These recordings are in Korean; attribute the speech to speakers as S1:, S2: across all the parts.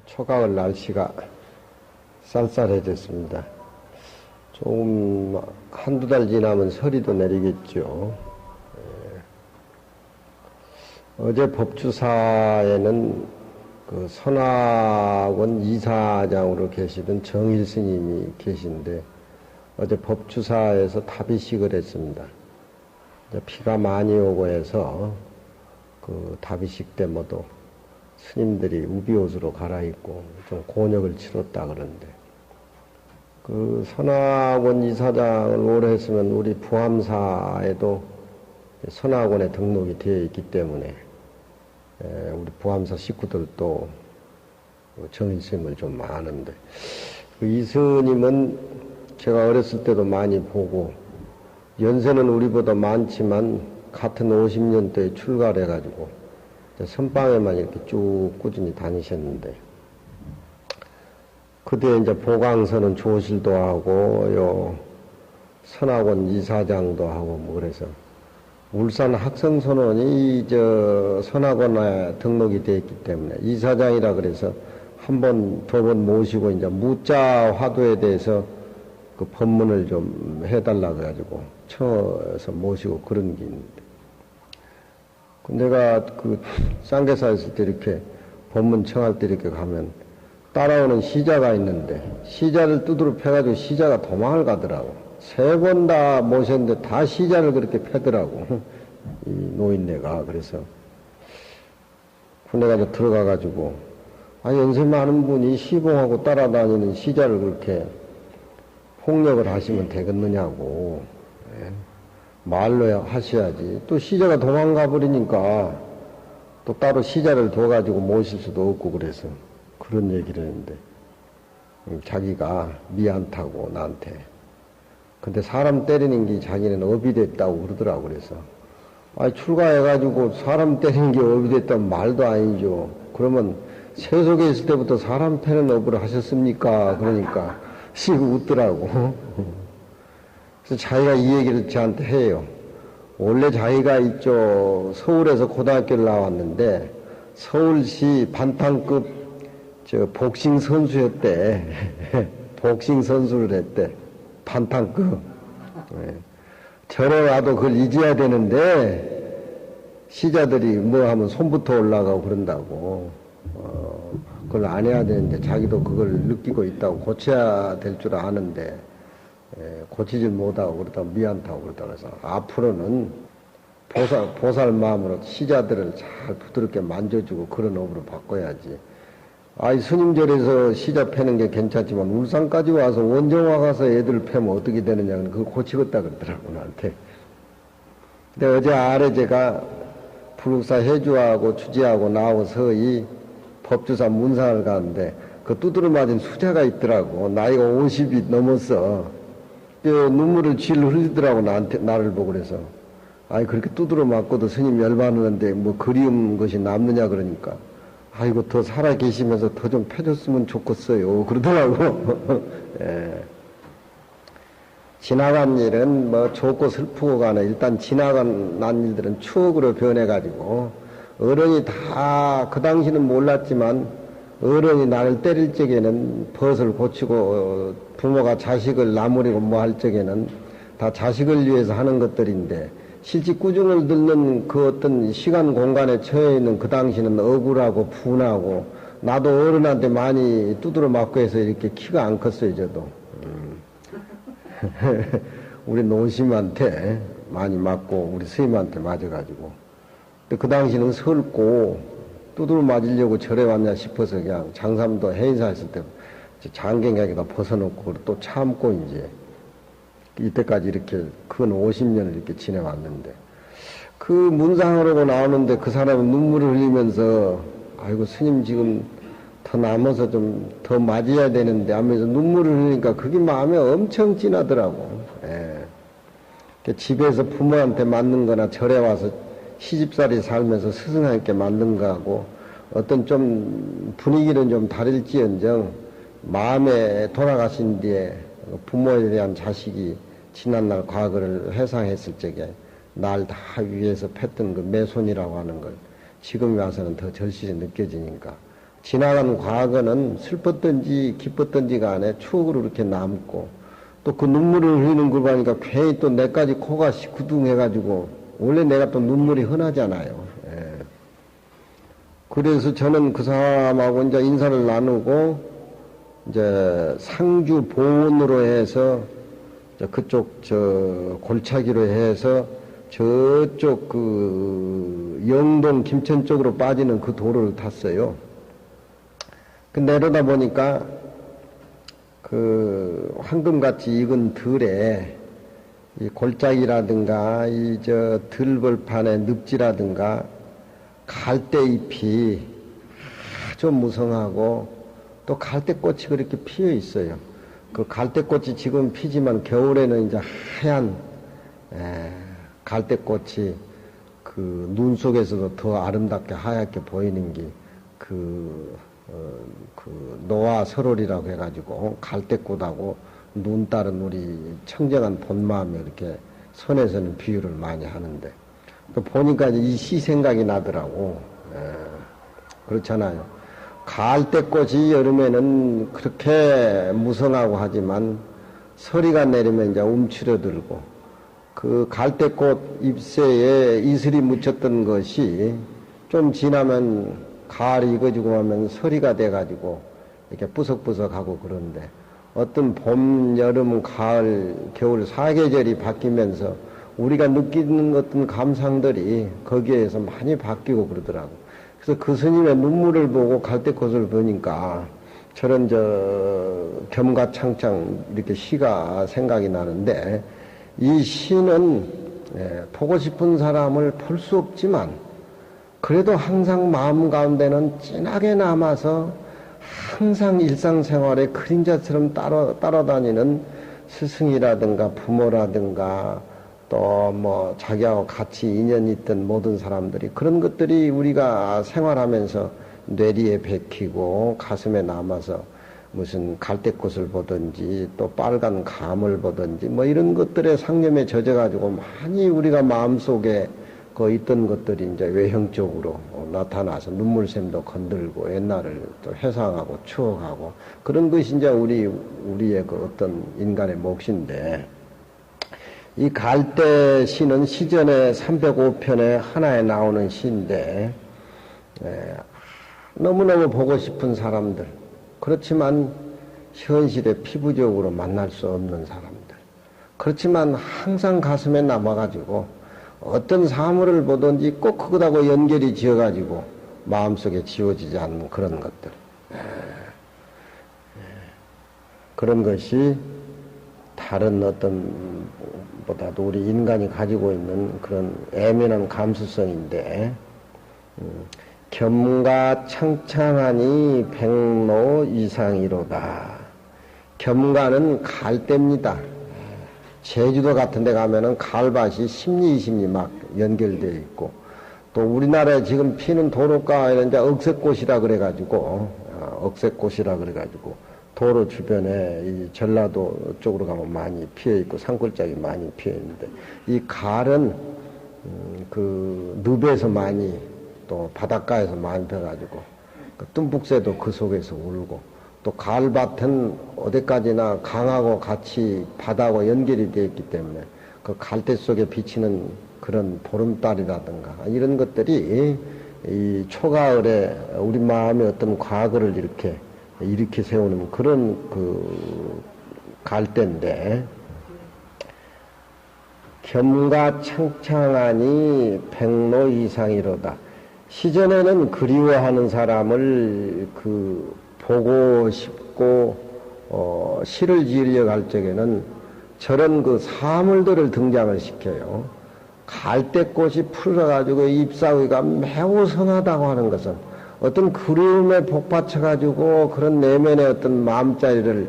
S1: 초가을 날씨가 쌀쌀해졌습니다. 조금 한두 달 지나면 설이도 내리겠죠. 어제 법주사에는 그 선악원 이사장으로 계시던 정일 스님이 계신데 어제 법주사에서 답의식을 했습니다. 비가 많이 오고 해서 그 답의식 때 모두 스님들이 우비옷으로 갈아입고 좀 곤욕을 치렀다 그러는데, 그 선악원 이사장을 오래 했으면 우리 부암사에도 선악원에 등록이 되어 있기 때문에 우리 부암사 식구들도 정일스님을 좀 아는데, 그 이스님은 제가 어렸을 때도 많이 보고 연세는 우리보다 많지만 같은 50년대에 출가를 해가지고 선방에만 이렇게 쭉 꾸준히 다니셨는데, 그때 이제 보강서는 조실도 하고 선악원 이사장도 하고 뭐 그래서 울산 학생선원이 선악원에 등록이 되어 있기 때문에 이사장이라 그래서 한 번, 두 번 모시고 이제 무자 화두에 대해서 그 법문을 좀 해달라 그래가지고 청어서 모시고 그런 게 있는데, 내가 그 쌍계사 있을 때 이렇게 법문 청할 때 이렇게 가면 따라오는 시자가 있는데 시자를 두드러 패가지고 시자가 도망을 가더라고. 세 번 다 모셨는데 다 시자를 그렇게 패더라고. 이 노인네가. 그래서 군에 가서 들어가가지고, 연세 많은 분이 시봉하고 따라다니는 시자를 그렇게 폭력을 하시면 되겠느냐고. 말로 하셔야지. 또 시자가 도망가 버리니까 또 따로 시자를 둬가지고 모실 수도 없고 그래서 그런 얘기를 했는데, 자기가 미안타고 나한테. 근데 사람 때리는 게 자기는 업이 됐다고 그러더라고. 그래서 출가해가지고 사람 때리는 게 업이 됐다면 말도 아니죠. 그러면 세속에 있을 때부터 사람 패는 업을 하셨습니까? 그러니까 씩 웃더라고. 그래서 자기가 이 얘기를 저한테 해요. 원래 자기가 이쪽 서울에서 고등학교를 나왔는데 서울시 반탕급 복싱 선수였대. 복싱 선수를 했대. 반탕급. 절에 와도 그걸 잊어야 되는데 시자들이 뭐 하면 손부터 올라가고 그런다고. 그걸 안 해야 되는데 자기도 그걸 느끼고 있다고, 고쳐야 될 줄 아는데 고치질 못하고 그러다 미안하다고 그러다. 그래서 앞으로는 보살 마음으로 시자들을 잘 부드럽게 만져주고 그런 업으로 바꿔야지. 스님절에서 시자 패는 게 괜찮지만 울산까지 와서 원정화 가서 애들 패면 어떻게 되느냐, 그거 고치겠다 그러더라고 나한테. 근데 어제 아래 제가 불국사 해주하고 주지하고 나와서 이 법주사 문상을 가는데 그 두드러 맞은 수자가 있더라고. 나이가 50이 넘었어. 눈물을 질 흘리더라고 나를 보고. 그래서 그렇게 두드러 맞고도 스님 열받는데 뭐 그리운 것이 남느냐 그러니까, 이거 더 살아 계시면서 더 좀 펴줬으면 좋겠어요 그러더라고. 예. 지나간 일은 뭐 좋고 슬프고 간에 일단 지나간 일들은 추억으로 변해가지고, 어른이 다 그 당시는 몰랐지만 어른이 나를 때릴 적에는 벗을 고치고 부모가 자식을 나무리고 뭐 할 적에는 다 자식을 위해서 하는 것들인데, 실제 꾸중을 듣는 그 어떤 시간 공간에 처해 있는 그 당시는 억울하고 분하고, 나도 어른한테 많이 두드러 맞고 해서 이렇게 키가 안 컸어요 저도. 우리 노심한테 많이 맞고 우리 스님한테 맞아가지고. 근데 그 당시는 설고 두드러 맞으려고 절에 왔냐 싶어서 그냥 장삼도 해인사 했을 때 장경각에다 벗어놓고 또 참고 이제 이때까지 이렇게 근 50년을 이렇게 지내왔는데, 그 문상으로 나오는데 그 사람은 눈물을 흘리면서 스님 지금 더 남아서 좀 더 맞아야 되는데 하면서 눈물을 흘리니까 그게 마음에 엄청 찐하더라고. 집에서 부모한테 맞는 거나 절에 와서 시집살이 살면서 스승님께 맞는 거하고 어떤 좀 분위기는 좀 다를지언정 마음에 돌아가신 뒤에 부모에 대한 자식이 지난날 과거를 회상했을 적에 날 다 위에서 팼던 그 매손이라고 하는 걸 지금 와서는 더 절실히 느껴지니까 지나간 과거는 슬펐든지 기뻤든지 간에 추억으로 이렇게 남고 또 그 눈물을 흘리는 걸 보니까 괜히 또 내까지 코가 시쿠둥해가지고 원래 내가 또 눈물이 흔하잖아요. 예. 그래서 저는 그 사람하고 이제 인사를 나누고 이제 상주 보원으로 해서 그쪽 골차기로 해서 저쪽 그 영동 김천 쪽으로 빠지는 그 도로를 탔어요. 내려다 보니까 그 황금같이 익은 들에 이 골짜기라든가 이 들벌판의 늪지라든가 갈대잎이 아주 무성하고 또 갈대꽃이 그렇게 피어 있어요. 그 갈대꽃이 지금 피지만 겨울에는 이제 하얀 갈대꽃이 그 눈 속에서도 더 아름답게 하얗게 보이는 게 그 노화 설월이라고 해가지고 갈대꽃하고 눈 따른 우리 청정한 본마음에 이렇게 선에서는 비유를 많이 하는데 또 보니까 이 시 생각이 나더라고. 그렇잖아요. 갈대꽃이 여름에는 그렇게 무성하고 하지만 서리가 내리면 이제 움츠러들고 그 갈대꽃 잎새에 이슬이 묻혔던 것이 좀 지나면 가을이 익어지고 하면 서리가 돼가지고 이렇게 뿌석뿌석하고 그런데 어떤 봄, 여름, 가을, 겨울 사계절이 바뀌면서 우리가 느끼는 어떤 감상들이 거기에서 많이 바뀌고 그러더라고. 그래서 그 스님의 눈물을 보고 갈대꽃을 보니까 저런 겸가창창 이렇게 시가 생각이 나는데 이 시는 보고 싶은 사람을 볼 수 없지만 그래도 항상 마음 가운데는 진하게 남아서 항상 일상생활에 그림자처럼 따라다니는 스승이라든가 부모라든가 또 뭐 자기하고 같이 인연이 있던 모든 사람들이 그런 것들이 우리가 생활하면서 뇌리에 bek히고 가슴에 남아서 무슨 갈대꽃을 보든지 또 빨간 감을 보든지 뭐 이런 것들에 상념에 젖어가지고 많이 우리가 마음속에 그 있던 것들이 이제 외형적으로 나타나서 눈물샘도 건들고 옛날을 또 회상하고 추억하고 그런 것이 이제 우리의 그 어떤 인간의 몫인데 이 갈대 시는 시전의 305편에 하나에 나오는 시인데 너무너무 보고 싶은 사람들 그렇지만 현실에 피부적으로 만날 수 없는 사람들 그렇지만 항상 가슴에 남아가지고 어떤 사물을 보든지 꼭 그것하고 연결이 지어가지고 마음속에 지워지지 않는 그런 것들. 그런 것이 다른 어떤 보다도 우리 인간이 가지고 있는 그런 애매한 감수성인데 겸가 창창하니 백로 이상이로다. 겸가는 갈대입니다. 제주도 같은 데 가면은 가을밭이 10리, 20리 막 연결되어 있고, 또 우리나라에 지금 피는 도로가에는 이제 억새꽃이라 그래가지고, 도로 주변에 이 전라도 쪽으로 가면 많이 피어 있고, 산골짜기 많이 피어 있는데, 이 가을은, 그, 늪에서 많이, 또 바닷가에서 많이 펴가지고, 그 뜸북새도 그 속에서 울고, 또 가을밭은 어디까지나 강하고 같이 바다하고 연결이 되어 있기 때문에 그 갈대 속에 비치는 그런 보름달이라든가 이런 것들이 이 초가을에 우리 마음의 어떤 과거를 이렇게 세우는 그런 그 갈대인데 겸가 창창하니 백로 이상이로다. 시전에는 그리워하는 사람을 보고 싶고 시를 지으려 할 적에는 저런 그 사물들을 등장을 시켜요. 갈대꽃이 풀어가지고 잎사귀가 매우 성하다고 하는 것은 어떤 그리움에 복받쳐가지고 그런 내면의 어떤 마음자리를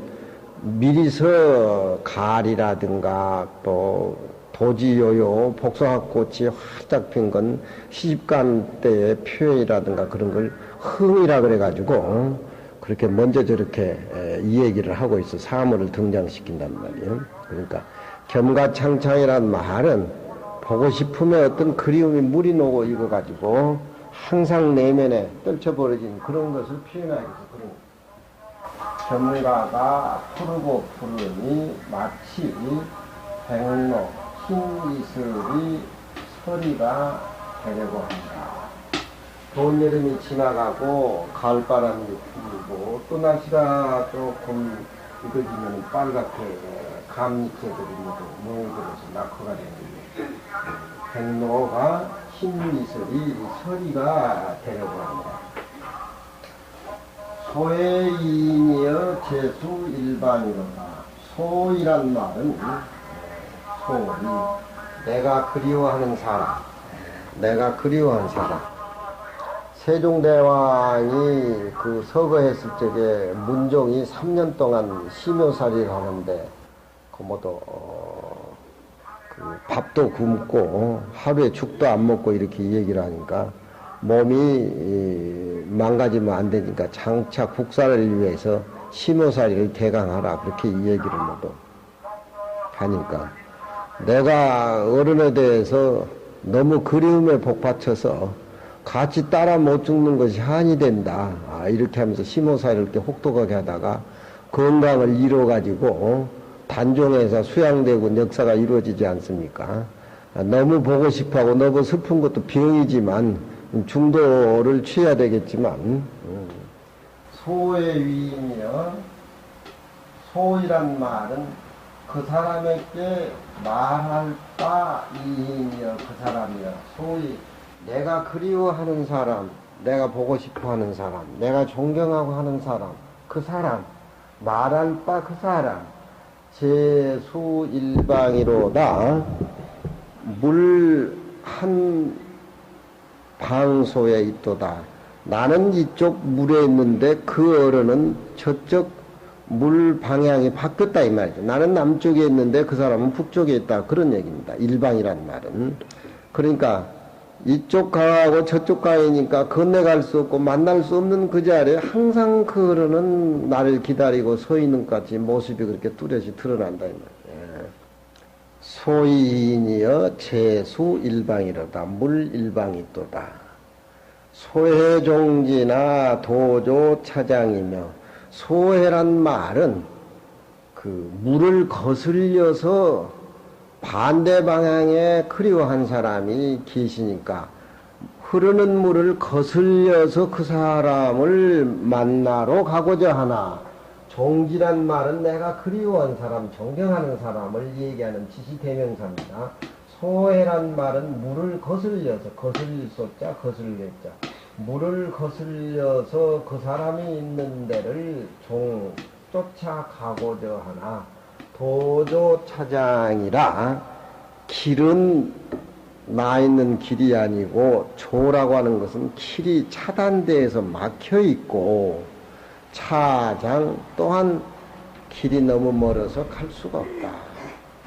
S1: 미리서 가을이라든가 또 도지요요 복숭아꽃이 활짝 핀 건 시집간 때의 표현이라든가 그런 걸 흥이라 그래가지고 그렇게 먼저 저렇게 이 얘기를 하고 있어. 사물을 등장시킨단 말이에요. 그러니까 겸가창창이란 말은 보고 싶으면 어떤 그리움이 물이 녹고 익어가지고 항상 내면에 떨쳐버려진 그런 것을 표현하기 위해서 그런 견가가 푸르고 푸르니 마치 백로 흰 이슬이 서리가 되려고 한다. 더운 여름이 지나가고 가을바람이 불고 또 날씨가 조금 익어지면 빨갛게 감잎새들이 모두 뭉그러서 낙화가 되는데 백로가 흰 이슬이 서리가 되려고 한다. 소의 이인이여 재수 일반이로다. 소이란 말은 소이 내가 그리워하는 사람, 내가 그리워한 사람. 세종대왕이 그 서거했을 적에 문종이 3년 동안 심효살이를 하는데 그 모두 그 밥도 굶고 하루에 죽도 안 먹고 이렇게 얘기를 하니까 몸이 망가지면 안 되니까 장차 국사를 위해서 심효살이를 개강하라 그렇게 이 얘기를 모두 하니까 내가 어른에 대해서 너무 그리움에 복받쳐서 같이 따라 못 죽는 것이 한이 된다. 이렇게 하면서 심호사를 이렇게 혹독하게 하다가 건강을 잃어가지고 단종에서 수양되고 역사가 이루어지지 않습니까? 너무 보고 싶어하고 너무 슬픈 것도 병이지만 중도를 취해야 되겠지만 소의 위임이여 소이란 말은 그 사람에게 말할 바 이임이여 그 사람이여 소위 내가 그리워하는 사람, 내가 보고 싶어하는 사람, 내가 존경하고 하는 사람, 그 사람, 말할 바 그 사람, 제수일방이로다. 물 한 방소에 있도다. 나는 이쪽 물에 있는데 그 어른은 저쪽 물 방향이 바뀌었다 이 말이죠. 나는 남쪽에 있는데 그 사람은 북쪽에 있다. 그런 얘기입니다. 일방이란 말은. 그러니까 이쪽 강하고 저쪽 강이니까 건너갈 수 없고 만날 수 없는 그 자리에 항상 그 어른은 나를 기다리고 서 있는 것 같이 모습이 그렇게 뚜렷이 드러난다 이 말이에요. 소이인이여 재수 일방이로다. 물 일방이 또다. 소해종지나 도조 차장이며 소해란 말은 그 물을 거슬려서 반대 방향에 그리워한 사람이 계시니까 흐르는 물을 거슬려서 그 사람을 만나러 가고자 하나. 종지란 말은 내가 그리워한 사람, 존경하는 사람을 얘기하는 지시대명사입니다. 소해란 말은 물을 거슬려서, 거슬릴 소자, 거슬릴자. 물을 거슬려서 그 사람이 있는 데를 쫓아가고자 하나. 도조 차장이라 길은 나 있는 길이 아니고 조라고 하는 것은 길이 차단대에서 막혀 있고 차장 또한 길이 너무 멀어서 갈 수가 없다.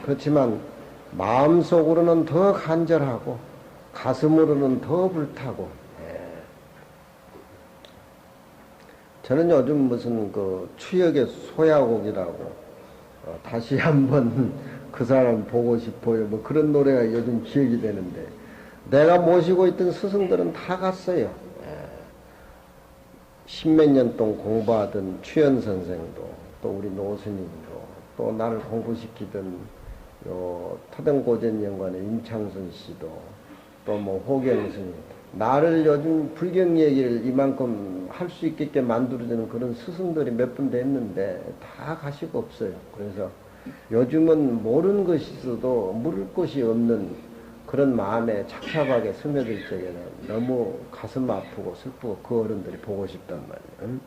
S1: 그렇지만 마음속으로는 더 간절하고 가슴으로는 더 불타고. 저는 요즘 무슨 그 추억의 소야곡이라고 다시 한번 그 사람 보고 싶어요. 뭐 그런 노래가 요즘 기억이 되는데 내가 모시고 있던 스승들은 다 갔어요. 십몇 년 동안 공부하던 추연 선생도 또 우리 노스님도 또 나를 공부시키던 요 토등고전연구원의 임창순 씨도 또 뭐 호경 스님 나를 요즘 불경 얘기를 이만큼 할 수 있게끔 만들어주는 그런 스승들이 몇 분 됐는데 다 가시고 없어요. 그래서 요즘은 모르는 것이 있어도 물을 것이 없는 그런 마음에 착잡하게 스며들 적에는 너무 가슴 아프고 슬프고 그 어른들이 보고 싶단 말이에요.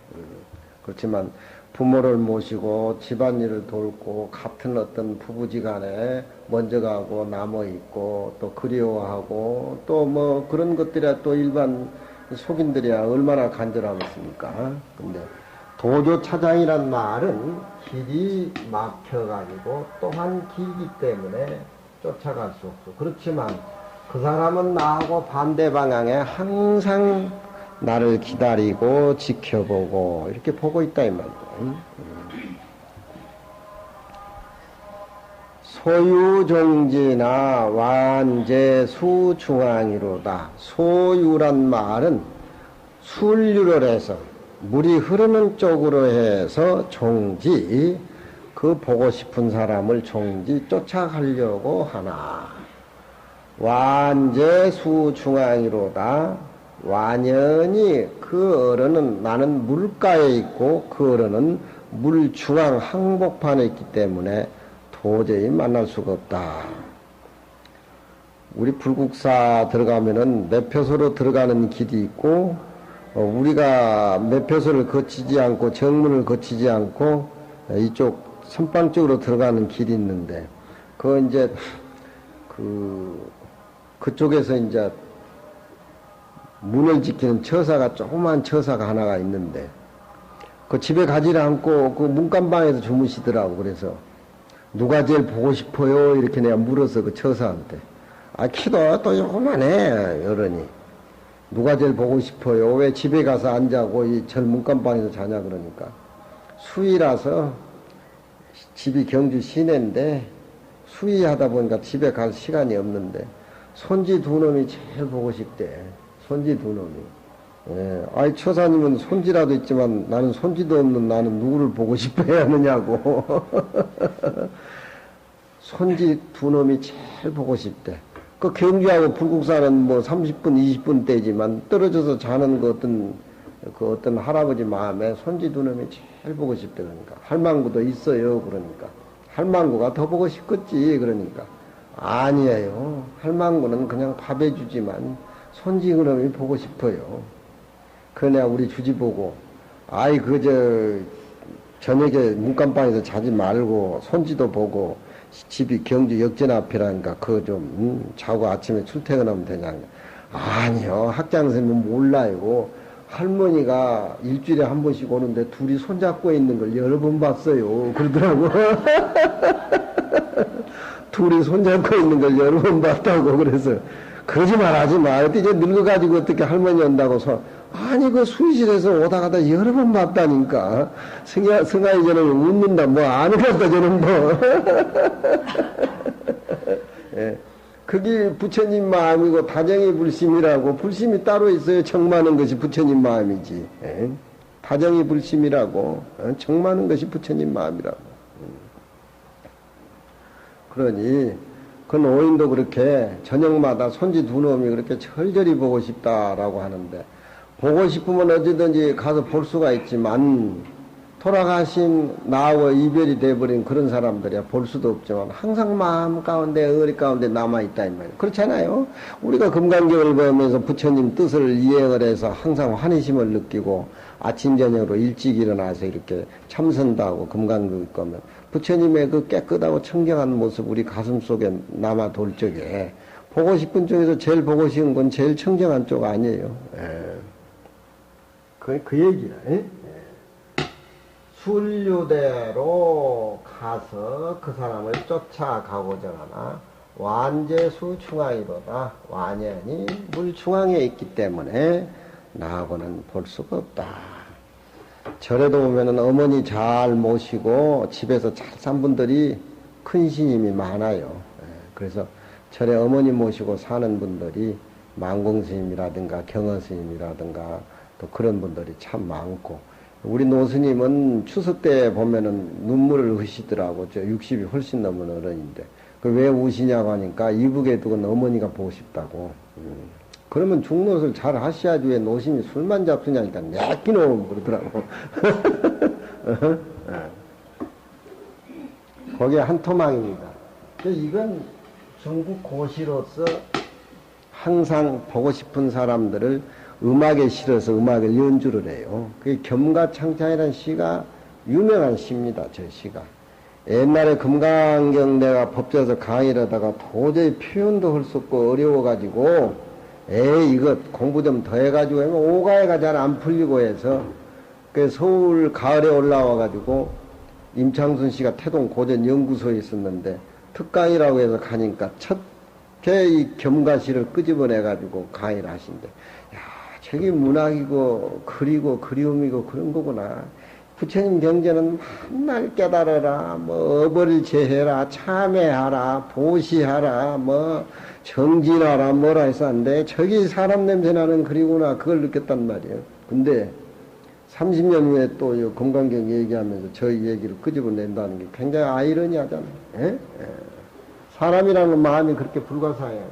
S1: 그렇지만 부모를 모시고 집안일을 돌고 같은 어떤 부부지간에 먼저 가고 남아 있고 또 그리워하고 또 뭐 그런 것들이야 또 일반 속인들이야 얼마나 간절하겠습니까? 근데 도조 차장이란 말은 길이 막혀가지고 또한 길기 때문에 쫓아갈 수 없어. 그렇지만 그 사람은 나하고 반대 방향에 항상 나를 기다리고 지켜보고 이렇게 보고 있다 이 말이야. 소유종지나 완제수중앙이로다. 소유란 말은 순류를 해서 물이 흐르는 쪽으로 해서 종지, 그 보고 싶은 사람을 종지 쫓아가려고 하나. 완제수중앙이로다. 완연히 그 어른은, 나는 물가에 있고 그 어른은 물 중앙 항복판에 있기 때문에 도저히 만날 수가 없다. 우리 불국사 들어가면은 매표소로 들어가는 길이 있고, 우리가 매표소를 거치지 않고 정문을 거치지 않고 이쪽 선방 쪽으로 들어가는 길이 있는데, 그 이제 그쪽에서 이제 문을 지키는 처사가, 조그만 처사가 하나가 있는데, 그 집에 가지를 않고 그 문간방에서 주무시더라고. 그래서 누가 제일 보고 싶어요? 이렇게 내가 물어서 그 처사한테. 키도 또 요만해, 어른이. 누가 제일 보고 싶어요? 왜 집에 가서 안 자고 이 절 문간방에서 자냐? 그러니까. 수위라서 집이 경주 시내인데 수위하다 보니까 집에 갈 시간이 없는데 손지 두 놈이 제일 보고 싶대. 손지 두 놈이. 예. 처사님은 손지라도 있지만 나는 손지도 없는 나는 누구를 보고 싶어야 하느냐고. 손지 두 놈이 제일 보고 싶대. 그 경주하고 불국사는 뭐 30분, 20분 때지만 떨어져서 자는 그 어떤 할아버지 마음에 손지 두 놈이 제일 보고 싶대. 그러니까. 할망구도 있어요. 그러니까. 할망구가 더 보고 싶겠지. 그러니까. 아니에요. 할망구는 그냥 밥해 주지만 손지 그 놈이 보고 싶어요. 그러냐 우리 주지 보고, 저녁에 문간방에서 자지 말고 손지도 보고 집이 경주 역전 앞이라니까 그거 좀 자고 아침에 출퇴근하면 되냐. 아니요, 학장선생님은 몰라요. 할머니가 일주일에 한 번씩 오는데 둘이 손잡고 있는 걸 여러 번 봤어요. 그러더라고. 둘이 손잡고 있는 걸 여러 번 봤다고. 그래서 거짓말 하지 마. 이제 늙어가지고 어떻게 할머니 온다고 아니, 그 수의실에서 오다 가다 여러 번 봤다니까. 승아이 저놈이 웃는다. 뭐, 아는 것다, 저놈 뭐. 예. 그게 부처님 마음이고, 다정의 불심이라고. 불심이 따로 있어요. 정많은 것이 부처님 마음이지. 예. 다정의 불심이라고. 정많은 것이 부처님 마음이라고. 그러니, 그 노인도 그렇게 저녁마다 손지 두 놈이 그렇게 철저히 보고 싶다라고 하는데, 보고 싶으면 어디든지 가서 볼 수가 있지만 돌아가신 나와 이별이 돼버린 그런 사람들이야 볼 수도 없지만 항상 마음 가운데 의리 가운데 남아있다 이 말이야. 그렇잖아요. 우리가 금강경을 보면서 부처님 뜻을 이행을 해서 항상 환희심을 느끼고 아침 저녁으로 일찍 일어나서 이렇게 참선도 하고 금강경 거면 부처님의 그 깨끗하고 청정한 모습 우리 가슴 속에 남아 돌 적에 보고 싶은 쪽에서 제일 보고 싶은 건 제일 청정한 쪽 아니에요. 예. 그 얘기야. 순류대로 가서 그 사람을 쫓아가고자 하나 완제수 중앙이로다. 완연히 물 중앙에 있기 때문에 나하고는 볼 수가 없다. 절에도 보면은 어머니 잘 모시고 집에서 잘 산 분들이 큰 스님이 많아요. 그래서 절에 어머니 모시고 사는 분들이 망공 스님이라든가 경허 스님이라든가 또 그런 분들이 참 많고, 우리 노스님은 추석 때 보면은 눈물을 흘리시더라고. 60이 훨씬 넘은 어른인데. 그 왜 우시냐고 하니까 이북에 두고 어머니가 보고 싶다고. 그러면 중노릇을 잘 하셔야지 왜 노심이 술만 잡수냐니까 내끼노 그러더라고. 거기에 한 토막입니다. 이건 중국 고시로서 항상 보고 싶은 사람들을 음악에 실어서 음악을 연주를 해요. 그게 겸가창창이라는 시가 유명한 시입니다. 저 시가. 옛날에 금강경 내가 법제에서 강의를 하다가 도저히 표현도 할 수 없고 어려워가지고 이거 공부 좀 더 해가지고 하면 오가해가 잘 안 풀리고 해서 그 서울 가을에 올라와가지고 임창순 씨가 태동 고전 연구소에 있었는데 특강이라고 해서 가니까 첫째 이 겸가시를 끄집어내가지고 강의를 하신대. 저기 문학이고 글이고 그리움이고 그런 거구나. 부처님 경전은 만날 깨달아라, 뭐, 업을 제해라, 참회하라, 보시하라, 뭐, 정진하라, 뭐라 했었는데, 저기 사람 냄새나는 글이구나, 그걸 느꼈단 말이에요. 근데, 30년 후에 또 금강경 얘기하면서 저희 얘기를 끄집어낸다는 게 굉장히 아이러니하잖아요. 예? 사람이라는 마음이 그렇게 불가사해요.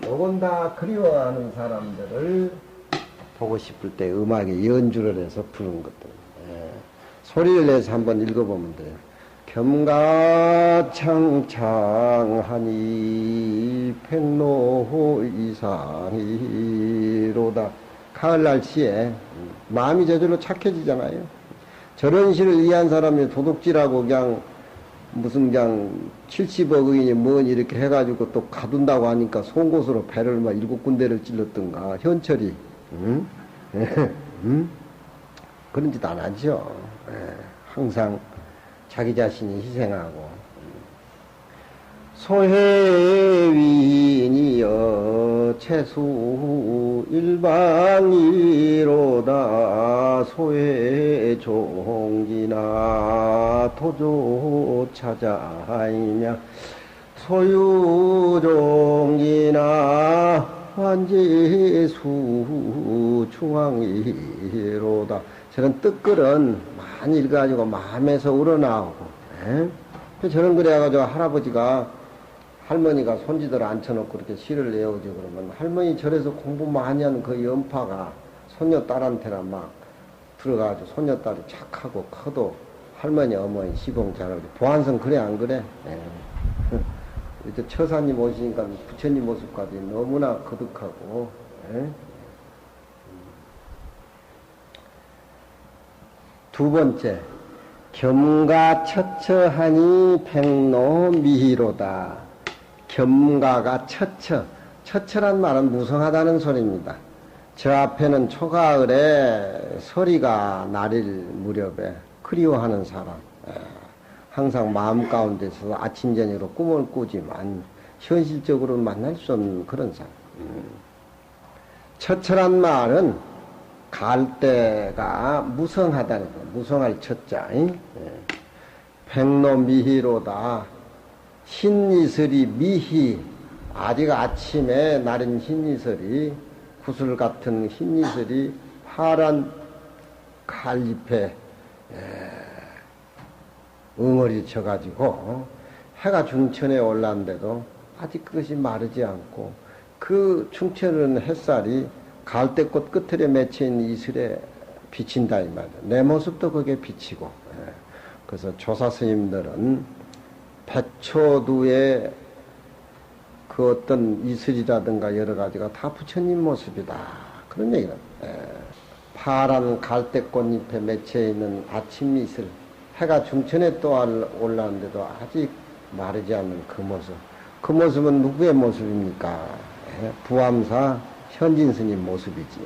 S1: 요건 다 그리워하는 사람들을 보고 싶을 때 음악에 연주를 해서 부르는 것들. 소리를 내서 한번 읽어보면 돼요. 겸가창창하니 백로 이상이로다. 가을 날씨에 마음이 저절로 착해지잖아요. 저런 시를 이해한 사람이 도둑질하고 그냥 무슨 그냥 70억 의인이 뭔 이렇게 해가지고 또 가둔다고 하니까 송곳으로 배를 막 7군데를 찔렀던가. 현철이 그런 짓 안 하죠. 항상 자기 자신이 희생하고. 소해위인이여 채수 일방이로다. 소해종기나 도조 찾아이며 소유종기나 환지수 중앙이로다. 저런 뜻글은 많이 읽어가지고 마음에서 우러나오고, 저런 글 해가지고 할아버지가 할머니가 손지들 앉혀놓고 이렇게 시를 내오지 그러면 할머니 절에서 공부 많이 하는 그 연파가 손녀딸한테나 막 들어가가지고 손녀딸이 착하고 커도 할머니 어머니 시봉 잘하고. 보안성 그래 안 그래? 이제 처사님 오시니까 부처님 모습까지 너무나 거듭하고. 두 번째, 겸가처처하니 백로 미희로다. 겸가가 처처란 말은 무성하다는 소리입니다. 저 앞에는 초가을에 서리가 나릴 무렵에 그리워하는 사람, 항상 마음 가운데 있어서 아침 저녁으로 꿈을 꾸지만 현실적으로 만날 수 없는 그런 사람. 처처란 말은 갈대가 무성하다는 거, 무성할 처자. 백로 미희로다. 흰 이슬이 미희, 아직 아침에 나린 흰 이슬이, 구슬 같은 흰 이슬이 파란 갈잎에 응어리 쳐가지고 해가 중천에 올랐는데도 아직 그것이 마르지 않고 그 충천은 햇살이 갈대꽃 끝에 맺혀있는 이슬에 비친다 이 말이야. 내 모습도 그게 비치고. 그래서 조사 스님들은 백초두의 그 어떤 이슬이라든가 여러 가지가 다 부처님 모습이다. 그런 얘기를. 파란 갈대꽃잎에 맺혀있는 아침 이슬, 해가 중천에 또 올랐는데도 아직 마르지 않는 그 모습. 그 모습은 누구의 모습입니까? 부암사 현진 스님 모습이지.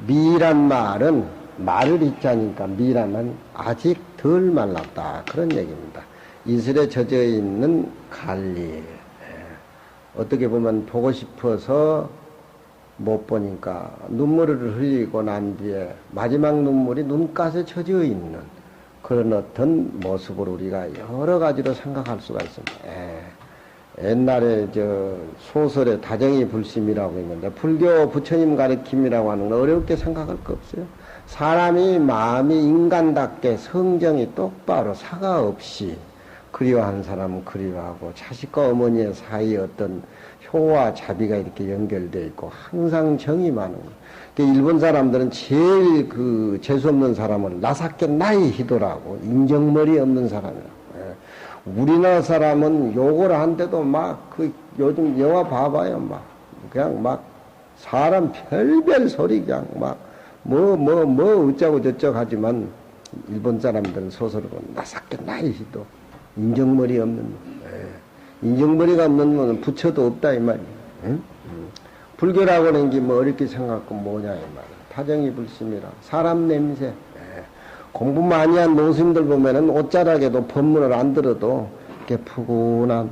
S1: 미란 말은 말을 잊자니까 미라면 아직 덜 말랐다. 그런 얘기입니다. 이슬에 젖어 있는 갈리. 어떻게 보면 보고 싶어서 못 보니까 눈물을 흘리고 난 뒤에 마지막 눈물이 눈가에 젖어 있는 그런 어떤 모습을 우리가 여러 가지로 생각할 수가 있습니다. 옛날에 저 소설에 다정이 불심이라고 있는데 불교 부처님 가르침이라고 하는 건 어렵게 생각할 거 없어요. 사람이 마음이 인간답게 성정이 똑바로 사과 없이 그리워하는 사람은 그리워하고 자식과 어머니의 사이에 어떤 효와 자비가 이렇게 연결되어 있고 항상 정이 많은 거예요. 일본 사람들은 제일 그 재수없는 사람을 나사께 나이 히도라고 인정머리 없는 사람이라고. 우리나라 사람은 욕을 한데도 막 그 요즘 영화 봐봐요. 막 그냥 막 사람 별별 소리 그냥 막 어쩌고 저쩌고 하지만 일본 사람들은 소설을 보면 나사께 나이 히도 인정머리 없는 인정머리가 없는 건 부처도 없다 이 말이에요. 불교라고 하는 게 뭐 어렵게 생각하고 뭐냐 이 말이에요. 타정이 불심이라 사람 냄새. 공부 많이 한 노스님들 보면은 옷자락에도 법문을 안 들어도 이렇게 푸근한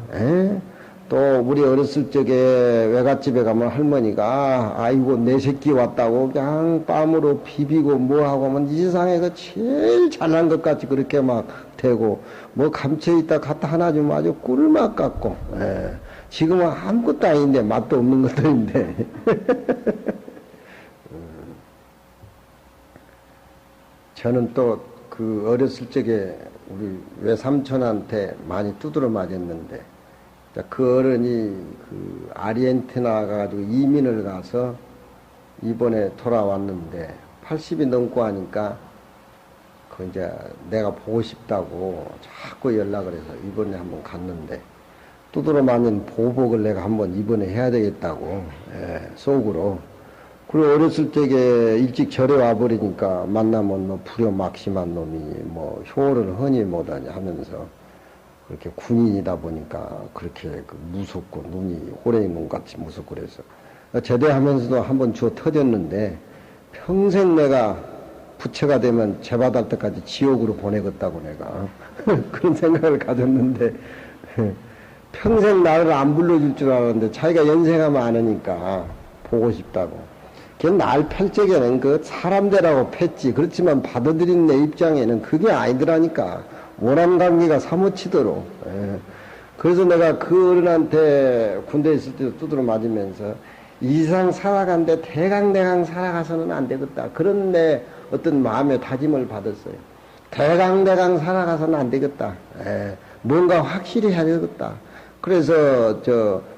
S1: 또 우리 어렸을 적에 외갓집에 가면 할머니가 아이고 내 새끼 왔다고 그냥 뺨으로 비비고 뭐하고 하면 이 세상에서 제일 잘난 것 같이 그렇게 막 대고 뭐 감춰있다 갖다 하나 주면 아주 꿀맛 같고 예. 지금은 아무것도 아닌데 맛도 없는 것들인데 저는 또 그 어렸을 적에 우리 외삼촌한테 많이 두드려 맞았는데 그 어른이 그 아르헨티나 가가지고 이민을 가서 이번에 돌아왔는데 80이 넘고 하니까 그 이제 내가 보고 싶다고 자꾸 연락을 해서 이번에 한번 갔는데 두드러 맞는 보복을 내가 한번 이번에 해야 되겠다고 속으로. 그리고 어렸을 적에 일찍 절에 와버리니까 만나면 뭐 불효막심한 놈이 뭐 효를 흔히 못하냐 하면서 그렇게 군인이다 보니까 그렇게 무섭고 눈이 호랭이 눈같이 무섭고 그래서 제대하면서도 한번 주워 터졌는데 평생 내가 부처가 되면 제받을 때까지 지옥으로 보내겠다고 내가 그런 생각을 가졌는데 평생 나를 안 불러줄 줄 알았는데 자기가 연세가 많으니까 보고 싶다고. 날 팰 적에는 그 사람대라고 팼지. 그렇지만 받아들인 내 입장에는 그게 아니더라니까. 원함관계가 사무치도록. 그래서 내가 그 어른한테 군대에 있을 때도 두드려 맞으면서 이상 살아간데 대강대강 살아가서는 안 되겠다. 그런 내 어떤 마음의 다짐을 받았어요. 대강대강 살아가서는 안 되겠다. 뭔가 확실히 해야 되겠다. 그래서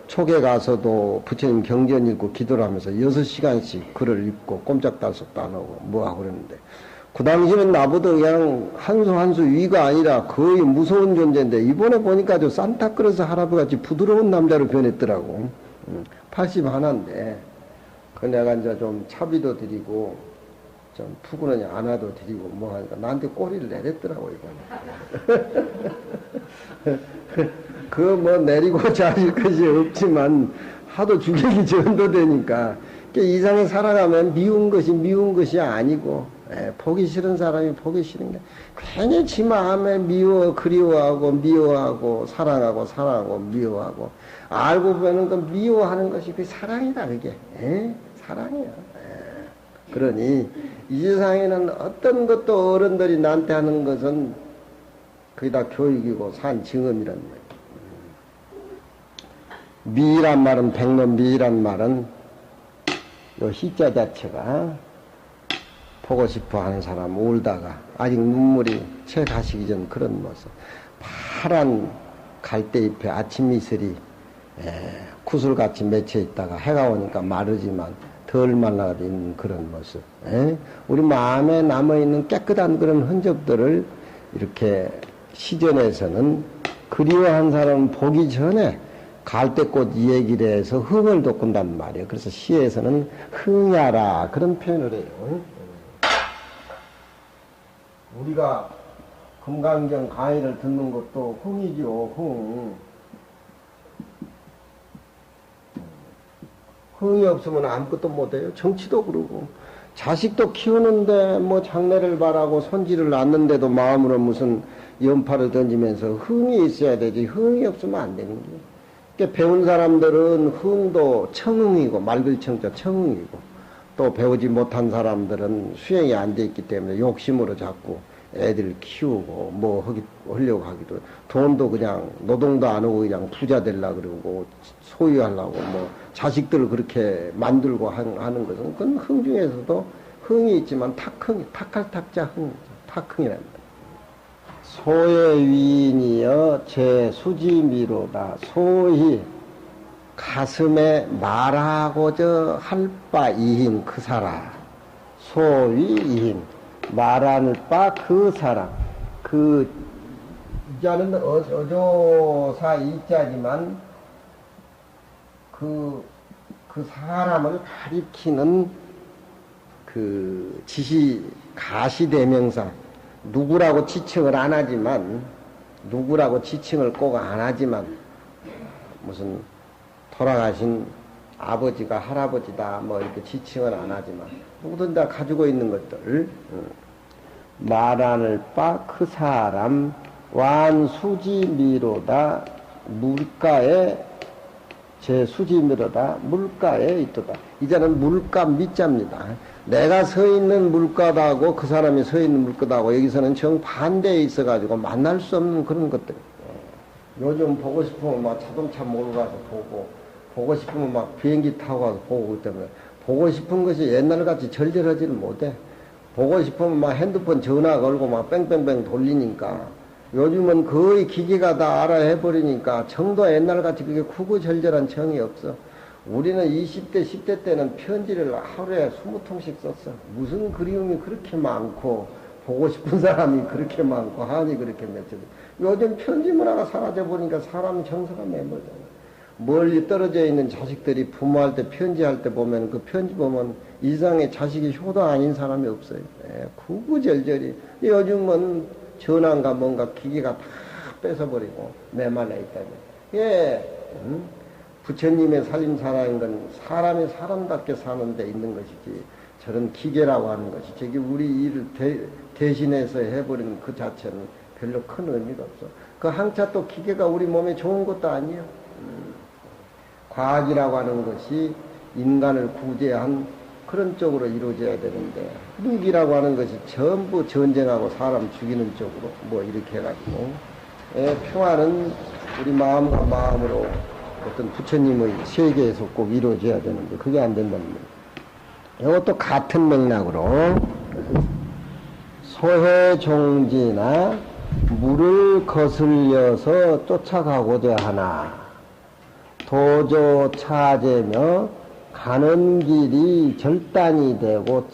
S1: 촉에 가서도 부처님 경전 읽고 기도를 하면서 6시간씩 글을 읽고 꼼짝달싹도 안 하고 뭐하고 그러는데 그 당시는 나보다 그냥 한 수 한 수 위가 아니라 거의 무서운 존재인데 이번에 보니까 저 산타크로스 할아버지같이 부드러운 남자로 변했더라고. 80 하나인데 그 내가 이제 좀 차비도 드리고 좀 푸근하니 안아도 드리고 뭐 하니까 나한테 꼬리를 내렸더라고 이번에. 그 뭐 내리고 자실 것이 없지만 하도 죽이기 전도 되니까 이상에 살아가면 미운 것이 아니고 보기 싫은 사람이 보기 싫은 게 괜히 지 마음에 그리워하고 미워하고 사랑하고 미워하고 알고 보면 그 미워하는 것이 그 사랑이다 그게 사랑이야. 그러니 이 세상에는 어떤 것도 어른들이 나한테 하는 것은 그게 다 교육이고 산 증언이란 말이야. 미란 말은 백년 미란 말은 요 희자 자체가 보고 싶어 하는 사람 울다가 아직 눈물이 채 가시기 전 그런 모습. 파란 갈대잎에 아침 이슬이 구슬같이 맺혀 있다가 해가 오니까 마르지만 덜 말라가 있는 그런 모습. 우리 마음에 남아있는 깨끗한 그런 흔적들을 이렇게 시전에서는 그리워한 사람은 보기 전에 갈대꽃 얘기를 해서 흥을 돋군단 말이에요. 그래서 시에서는 흥야라 그런 표현을 해요. 우리가 금강경 강의를 듣는 것도 흥이죠. 흥이 없으면 아무것도 못해요. 정치도 그러고 자식도 키우는데 뭐 장래를 바라고 손질을 낳는데도 마음으로 무슨 연파를 던지면서 흥이 있어야 되지. 흥이 없으면 안 되는 게. 그러니까 배운 사람들은 흥도 청흥이고 말글청자 청흥이고 또 배우지 못한 사람들은 수행이 안 돼 있기 때문에 욕심으로 자꾸 애들 키우고 뭐 하려고 하기도 돈도 그냥 노동도 안 하고 그냥 부자 되려고 그러고 소유하려고 뭐 자식들을 그렇게 만들고 하는 것은 그건 흥 중에서도 흥이 있지만 탁할 탁자 흥 탁흥이랍니다. 소의 위인이여 제 수지미로다. 소히 가슴에 말하고자 할 바 이인 그 사람. 소위 이인 말할 바 그 사람. 그 이자는 어조사 이자지만 그 사람을 가리키는 그 가시대명사. 누구라고 지칭을 안 하지만, 누구라고 지칭을 꼭 안 하지만, 무슨 돌아가신 아버지가 할아버지다, 뭐 이렇게 지칭을 안 하지만, 누구든 다 가지고 있는 것들, 말하는 바 그 사람, 완수지미로다, 물가에 제 수지미로다 물가에 있도다. 이제는 물가 밑자입니다. 내가 서 있는 물가다고 그 사람이 서 있는 물가다고 여기서는 정반대에 있어가지고 만날 수 없는 그런 것들. 요즘 보고 싶으면 막 자동차 몰고 가서 보고 싶으면 막 비행기 타고 가서 보고 그러기 때문에 보고 싶은 것이 옛날같이 절절하지는 못해. 보고 싶으면 막 핸드폰 전화 걸고 막 뺑뺑뺑 돌리니까 요즘은 거의 기계가 다 알아 해버리니까 정도 옛날같이 그게 크고 절절한 정이 없어. 우리는 20대, 10대 때는 편지를 하루에 20통씩 썼어. 무슨 그리움이 그렇게 많고 보고 싶은 사람이 그렇게 많고 한이 그렇게 맺혀져. 요즘 편지 문화가 사라져 보니까 사람 정서가 매몰잖아. 멀리 떨어져 있는 자식들이 부모할 때 편지할 때 보면 그 편지 보면 이상의 자식이 효도 아닌 사람이 없어요. 구구절절이. 요즘은 전화인가 뭔가 기계가 다 뺏어버리고 메말라 있다면. 부처님의 살림살아인 건 사람이 사람답게 사는 데 있는 것이지 저런 기계라고 하는 것이 저기 우리 일을 대신해서 해버리는 그 자체는 별로 큰 의미가 없어. 그 항차 또 기계가 우리 몸에 좋은 것도 아니에요. 과학이라고 하는 것이 인간을 구제한 그런 쪽으로 이루어져야 되는데 무기라고 하는 것이 전부 전쟁하고 사람 죽이는 쪽으로 뭐 이렇게 해가지고 평화는 우리 마음과 마음으로 어떤 부처님의 세계에서 꼭 이루어져야 되는데 그게 안 된다는 거예요. 이것도 같은 맥락으로 소해종지나 물을 거슬려서 쫓아가고자 하나 도저 차제며 가는 길이 절단이 되고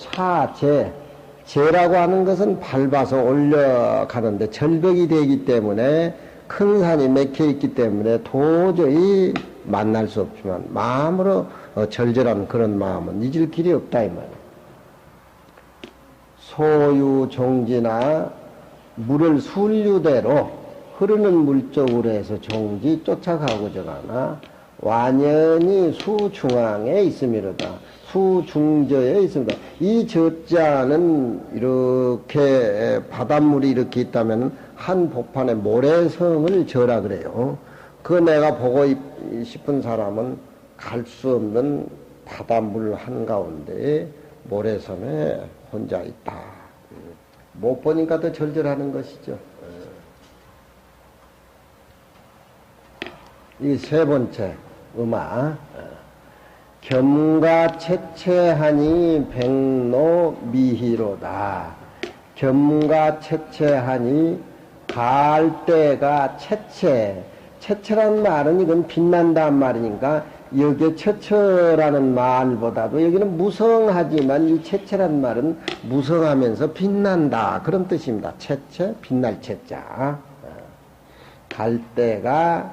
S1: 제라고 하는 것은 밟아서 올려가는데 절벽이 되기 때문에 큰 산이 맥혀 있기 때문에 도저히 만날 수 없지만 마음으로 절절한 그런 마음은 잊을 길이 없다 이 말이에요. 소유종지나 물을 순류대로 흐르는 물 쪽으로 해서 종지 쫓아가고자 하나 완연히 수중앙에 있음이로다. 수중저에 있습니다. 이 저자는 이렇게 바닷물이 이렇게 있다면 한 복판에 모래성을 저라 그래요. 그 내가 보고 싶은 사람은 갈 수 없는 바닷물 한가운데 모래섬에 혼자 있다. 못 보니까 더 절절하는 것이죠. 이 세 번째 음악 겸가 채채하니 백로 미희로다. 겸가 채채하니 갈대가 채채란 말은 이건 빛난다는 말이니까 여기에 처처라는 말보다도 여기는 무성하지만 이 채채란 말은 무성하면서 빛난다 그런 뜻입니다. 채채 빛날 채자. 갈대가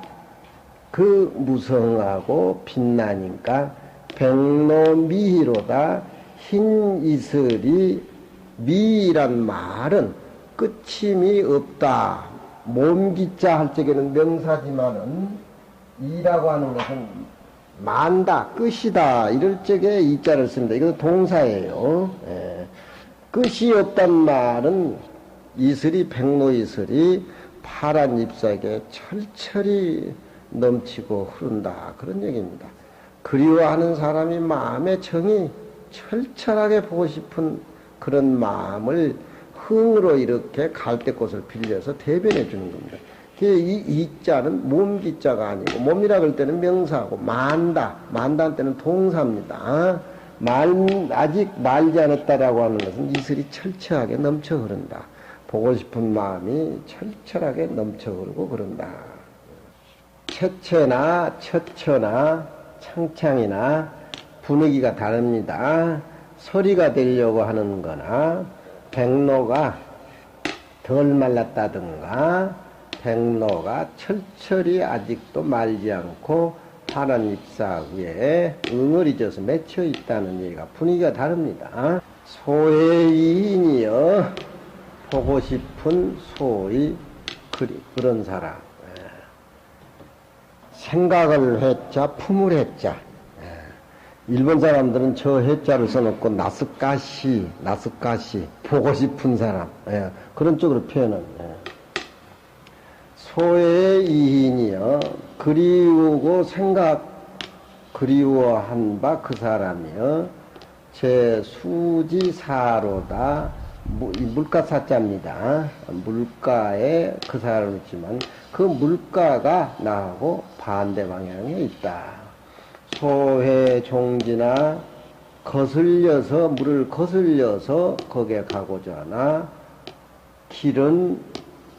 S1: 그 무성하고 빛나니까 백로미희로다. 흰 이슬이 미란 말은 끝임이 없다. 몸기자 할 적에는 명사지만은 이라고 하는 것은 만다, 끝이다 이럴 적에 이자를 씁니다. 이것도 동사예요. 끝이 없단 말은 이슬이 백로이슬이 파란 잎사귀에 철철이 넘치고 흐른다 그런 얘기입니다. 그리워하는 사람이 마음의 정이 철철하게 보고 싶은 그런 마음을 흥으로 이렇게 갈대꽃을 빌려서 대변해 주는 겁니다. 이 이자는 몸기자가 아니고 몸이라 그럴 때는 명사하고 만다한 때는 동사입니다. 아직 말지 않았다라고 하는 것은 이슬이 철철하게 넘쳐 흐른다. 보고 싶은 마음이 철철하게 넘쳐 흐르고 그런다. 처처나 처처나 창창이나 분위기가 다릅니다. 소리가 되려고 하는 거나 백로가 덜 말랐다든가 백로가 철철이 아직도 말지 않고 파란 잎사귀에 응어리져서 맺혀 있다는 얘기가 분위기가 다릅니다. 소해이인이여 보고 싶은 소의 그런 사람. 생각을 했자 품을 했자. 일본 사람들은 저 해자를 써놓고 나스까시 보고 싶은 사람 그런 쪽으로 표현합니다. 소의 이인이여 그리우고 그리워한 바 그 사람이여 제 수지사로다. 이 물가사자입니다. 물가에 그 사람을 있지만 그 물가가 나하고 반대 방향에 있다. 소회 종지나 거슬려서 물을 거슬려서 거기에 가고자 하나 길은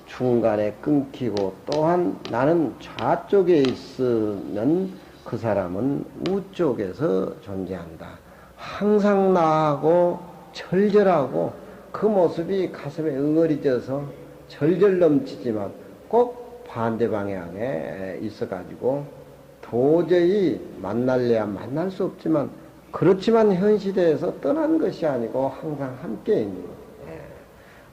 S1: 중간에 끊기고 또한 나는 좌쪽에 있으면 그 사람은 우쪽에서 존재한다. 항상 나하고 절절하고 그 모습이 가슴에 응어리져서 절절 넘치지만 꼭 반대 방향에 있어가지고 도저히 만날래야 만날 수 없지만 그렇지만 현 시대에서 떠난 것이 아니고 항상 함께 있는 거예요.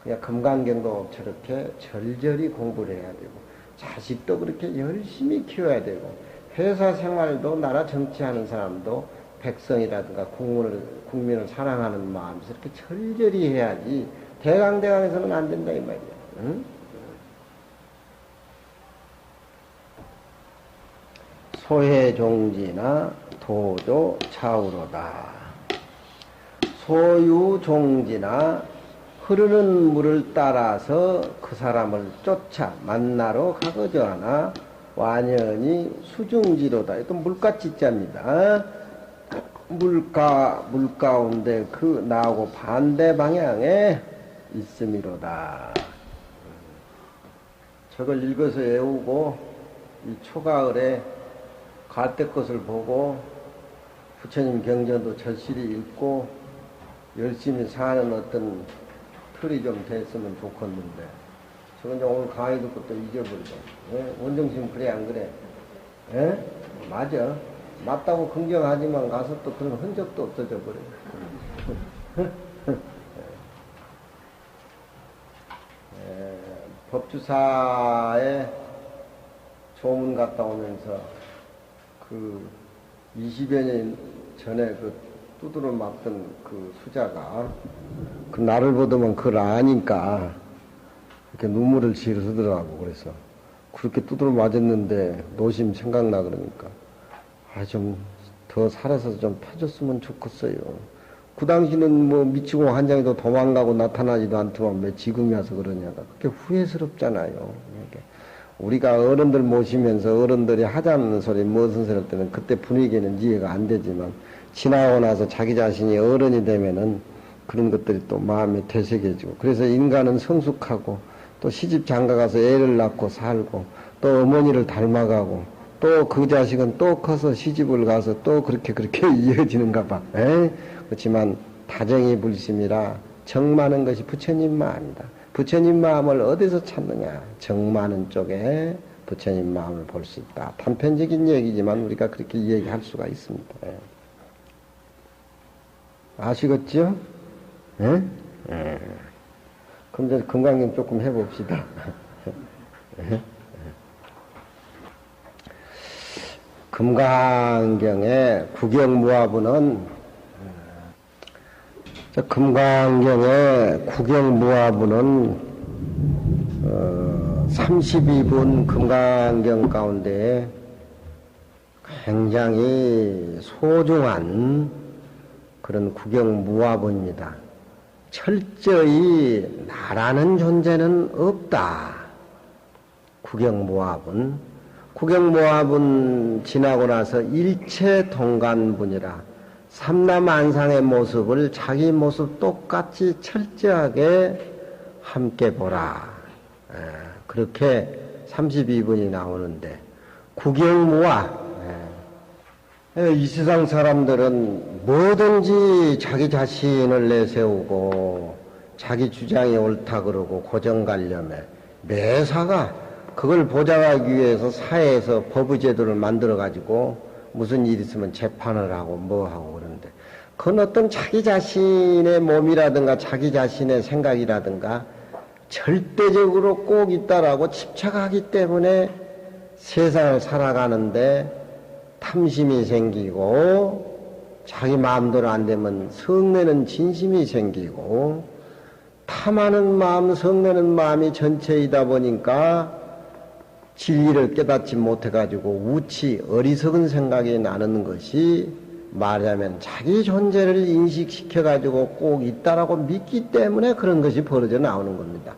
S1: 그냥 금강경도 저렇게 절절히 공부를 해야 되고 자식도 그렇게 열심히 키워야 되고 회사 생활도 나라 정치하는 사람도 백성이라든가 국민을 사랑하는 마음에서 이렇게 절절히 해야지 대강대강해서는 안 된다 이 말이야. 응? 소해종지나 도조 차우로다. 소유종지나 흐르는 물을 따라서 그 사람을 쫓아 만나러 가고자 하나 완연히 수중지로다. 이건 물가지자입니다. 물 가운데 그 나하고 반대 방향에 있음이로다. 저걸 읽어서 외우고 이 초가을에 갈대 것을 보고 부처님 경전도 절실히 읽고 열심히 사는 어떤 틀이 좀 됐으면 좋겠는데 저건 이제 오늘 강의 듣고 또 잊어버리고. 예? 원정심 그래 안 그래? 예? 맞아. 맞다고 긍정하지만 가서 또 그런 흔적도 없어져 버려. 법주사에 조문 갔다 오면서 그 20여 년 전에 그 두드러 맞던 그 수자가 그 나를 보더만 그걸 아니까 이렇게 눈물을 지르더라고. 그래서 그렇게 두드러 맞았는데 노심 생각나 그러니까 좀 더 살아서 좀 펴줬으면 좋겠어요. 그 당시는 뭐 미치고 환장해도 도망가고 나타나지도 않더만 왜 지금이 와서 그러냐가 그게 후회스럽잖아요. 이렇게. 우리가 어른들 모시면서 어른들이 하자는 소리 무슨 소리 할 때는 그때 분위기는 이해가 안 되지만 지나고 나서 자기 자신이 어른이 되면은 그런 것들이 또 마음에 되새겨지고 그래서 인간은 성숙하고 또 시집 장가가서 애를 낳고 살고 또 어머니를 닮아가고 또 그 자식은 또 커서 시집을 가서 또 그렇게 이어지는가 봐. 그렇지만 다정이 불심이라 정 많은 것이 부처님 마음이다. 부처님 마음을 어디서 찾느냐? 정 많은 쪽에 부처님 마음을 볼 수 있다. 단편적인 얘기지만 우리가 그렇게 얘기할 수가 있습니다. 아시겠죠? 예? 그럼 이제 금강경 조금 해봅시다. 금강경의 구경무화부는 금강경의 구경무화부는 32분 금강경 가운데 굉장히 소중한 그런 구경무화부입니다. 철저히 나라는 존재는 없다. 구경무화분 지나고 나서 일체 동간분이라 삼라만상의 모습을 자기 모습 똑같이 철저하게 함께 보라. 그렇게 32분이 나오는데 구경무화 이 세상 사람들은 뭐든지 자기 자신을 내세우고 자기 주장이 옳다 그러고 고정관념에 매사가 그걸 보장하기 위해서 사회에서 법의제도를 만들어 가지고 무슨 일 있으면 재판을 하고 뭐 하고 그러는데 그건 어떤 자기 자신의 몸이라든가 자기 자신의 생각이라든가 절대적으로 꼭 있다라고 집착하기 때문에 세상을 살아가는데 탐심이 생기고 자기 마음대로 안 되면 성내는 진심이 생기고 탐하는 마음, 성내는 마음이 전체이다 보니까 진리를 깨닫지 못해가지고 우치 어리석은 생각이 나는 것이 말하자면 자기 존재를 인식시켜가지고 꼭 있다라고 믿기 때문에 그런 것이 벌어져 나오는 겁니다.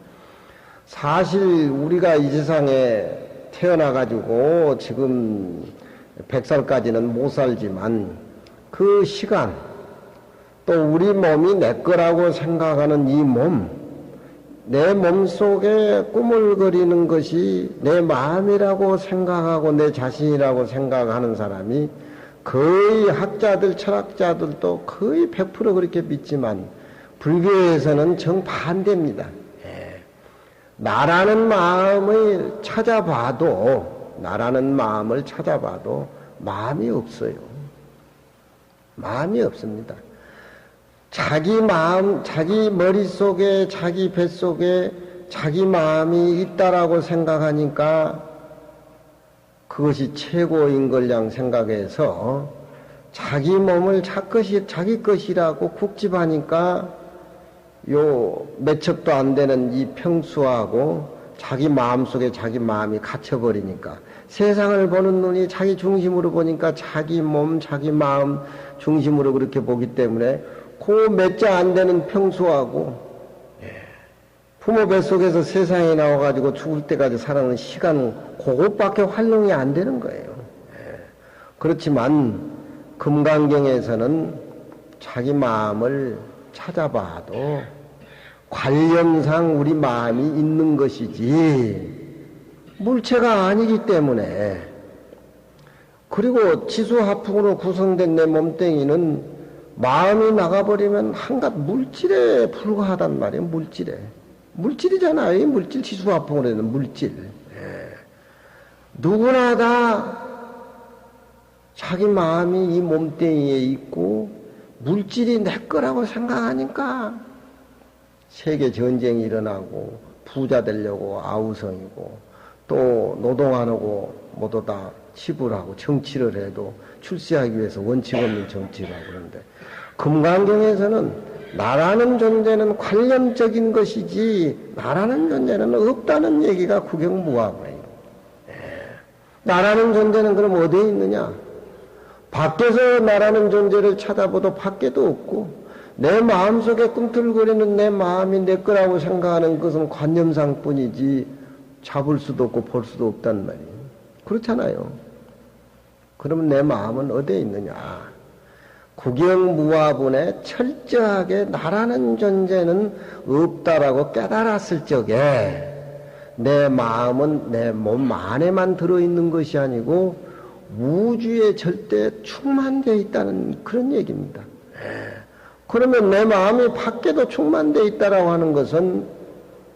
S1: 사실 우리가 이 세상에 태어나가지고 지금 100살까지는 못 살지만 그 시간 또 우리 몸이 내 거라고 생각하는 이 몸, 내 몸속에 꾸물거리는 것이 내 마음이라고 생각하고 내 자신이라고 생각하는 사람이 거의 학자들, 철학자들도 거의 100% 그렇게 믿지만 불교에서는 정반대입니다. 나라는 마음을 찾아봐도 마음이 없어요. 마음이 없습니다. 자기 마음, 자기 머릿속에, 자기 뱃속에 자기 마음이 있다라고 생각하니까 그것이 최고인 걸양 생각해서 자기 몸을 자기 것이라고 국집하니까 요 몇 척도 안 되는 이 평수하고 자기 마음속에 자기 마음이 갇혀버리니까 세상을 보는 눈이 자기 중심으로 보니까 자기 몸, 자기 마음 중심으로 그렇게 보기 때문에 그 몇 자 안 되는 평수하고 부모 뱃속에서 세상에 나와가지고 죽을 때까지 살아가는 시간은 그것밖에 활용이 안 되는 거예요. 그렇지만 금강경에서는 자기 마음을 찾아봐도 관념상 우리 마음이 있는 것이지 물체가 아니기 때문에, 그리고 지수화풍으로 구성된 내 몸뚱이는 마음이 나가버리면 한갓 물질에 불과하단 말이에요. 물질이잖아요. 이 물질, 지수화풍으로 되는 물질. 누구나 다 자기 마음이 이 몸뚱이에 있고 물질이 내 거라고 생각하니까 세계 전쟁이 일어나고 부자 되려고 아우성이고 또 노동하고 모두 다 치부하고 정치를 해도 출세하기 위해서 원칙 없는 정치를 하고 그러는데, 금강경에서는 나라는 존재는 관념적인 것이지 나라는 존재는 없다는 얘기가 구경무화고예요. 나라는 존재는 그럼 어디에 있느냐? 밖에서 나라는 존재를 찾아봐도 밖에도 없고 내 마음속에 꿈틀거리는 내 마음이 내 거라고 생각하는 것은 관념상뿐이지 잡을 수도 없고 볼 수도 없단 말이에요. 그렇잖아요. 그러면 내 마음은 어디에 있느냐? 구경무화분에 철저하게 나라는 존재는 없다라고 깨달았을 적에 내 마음은 내 몸 안에만 들어있는 것이 아니고 우주에 절대 충만되어 있다는 그런 얘기입니다. 그러면 내 마음이 밖에도 충만되어 있다라고 하는 것은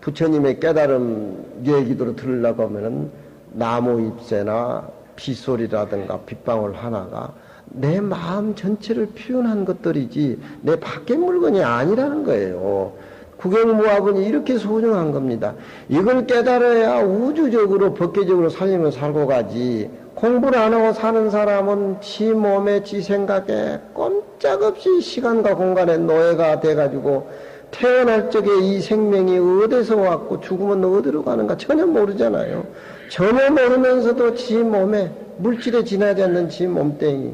S1: 부처님의 깨달음 얘기로 들으려고 하면은 나무 잎새나 빗소리라든가 빗방울 하나가 내 마음 전체를 표현한 것들이지 내 밖의 물건이 아니라는 거예요. 구경무화분이 이렇게 소중한 겁니다. 이걸 깨달아야 우주적으로 법계적으로 살림을 살고 가지, 공부를 안 하고 사는 사람은 지 몸에 지 생각에 꼼짝없이 시간과 공간에 노예가 돼가지고 태어날 적에 이 생명이 어디서 왔고 죽으면 어디로 가는가 전혀 모르잖아요. 전혀 모르면서도 지 몸에 물질에 지나지 않는 지 몸뚱이,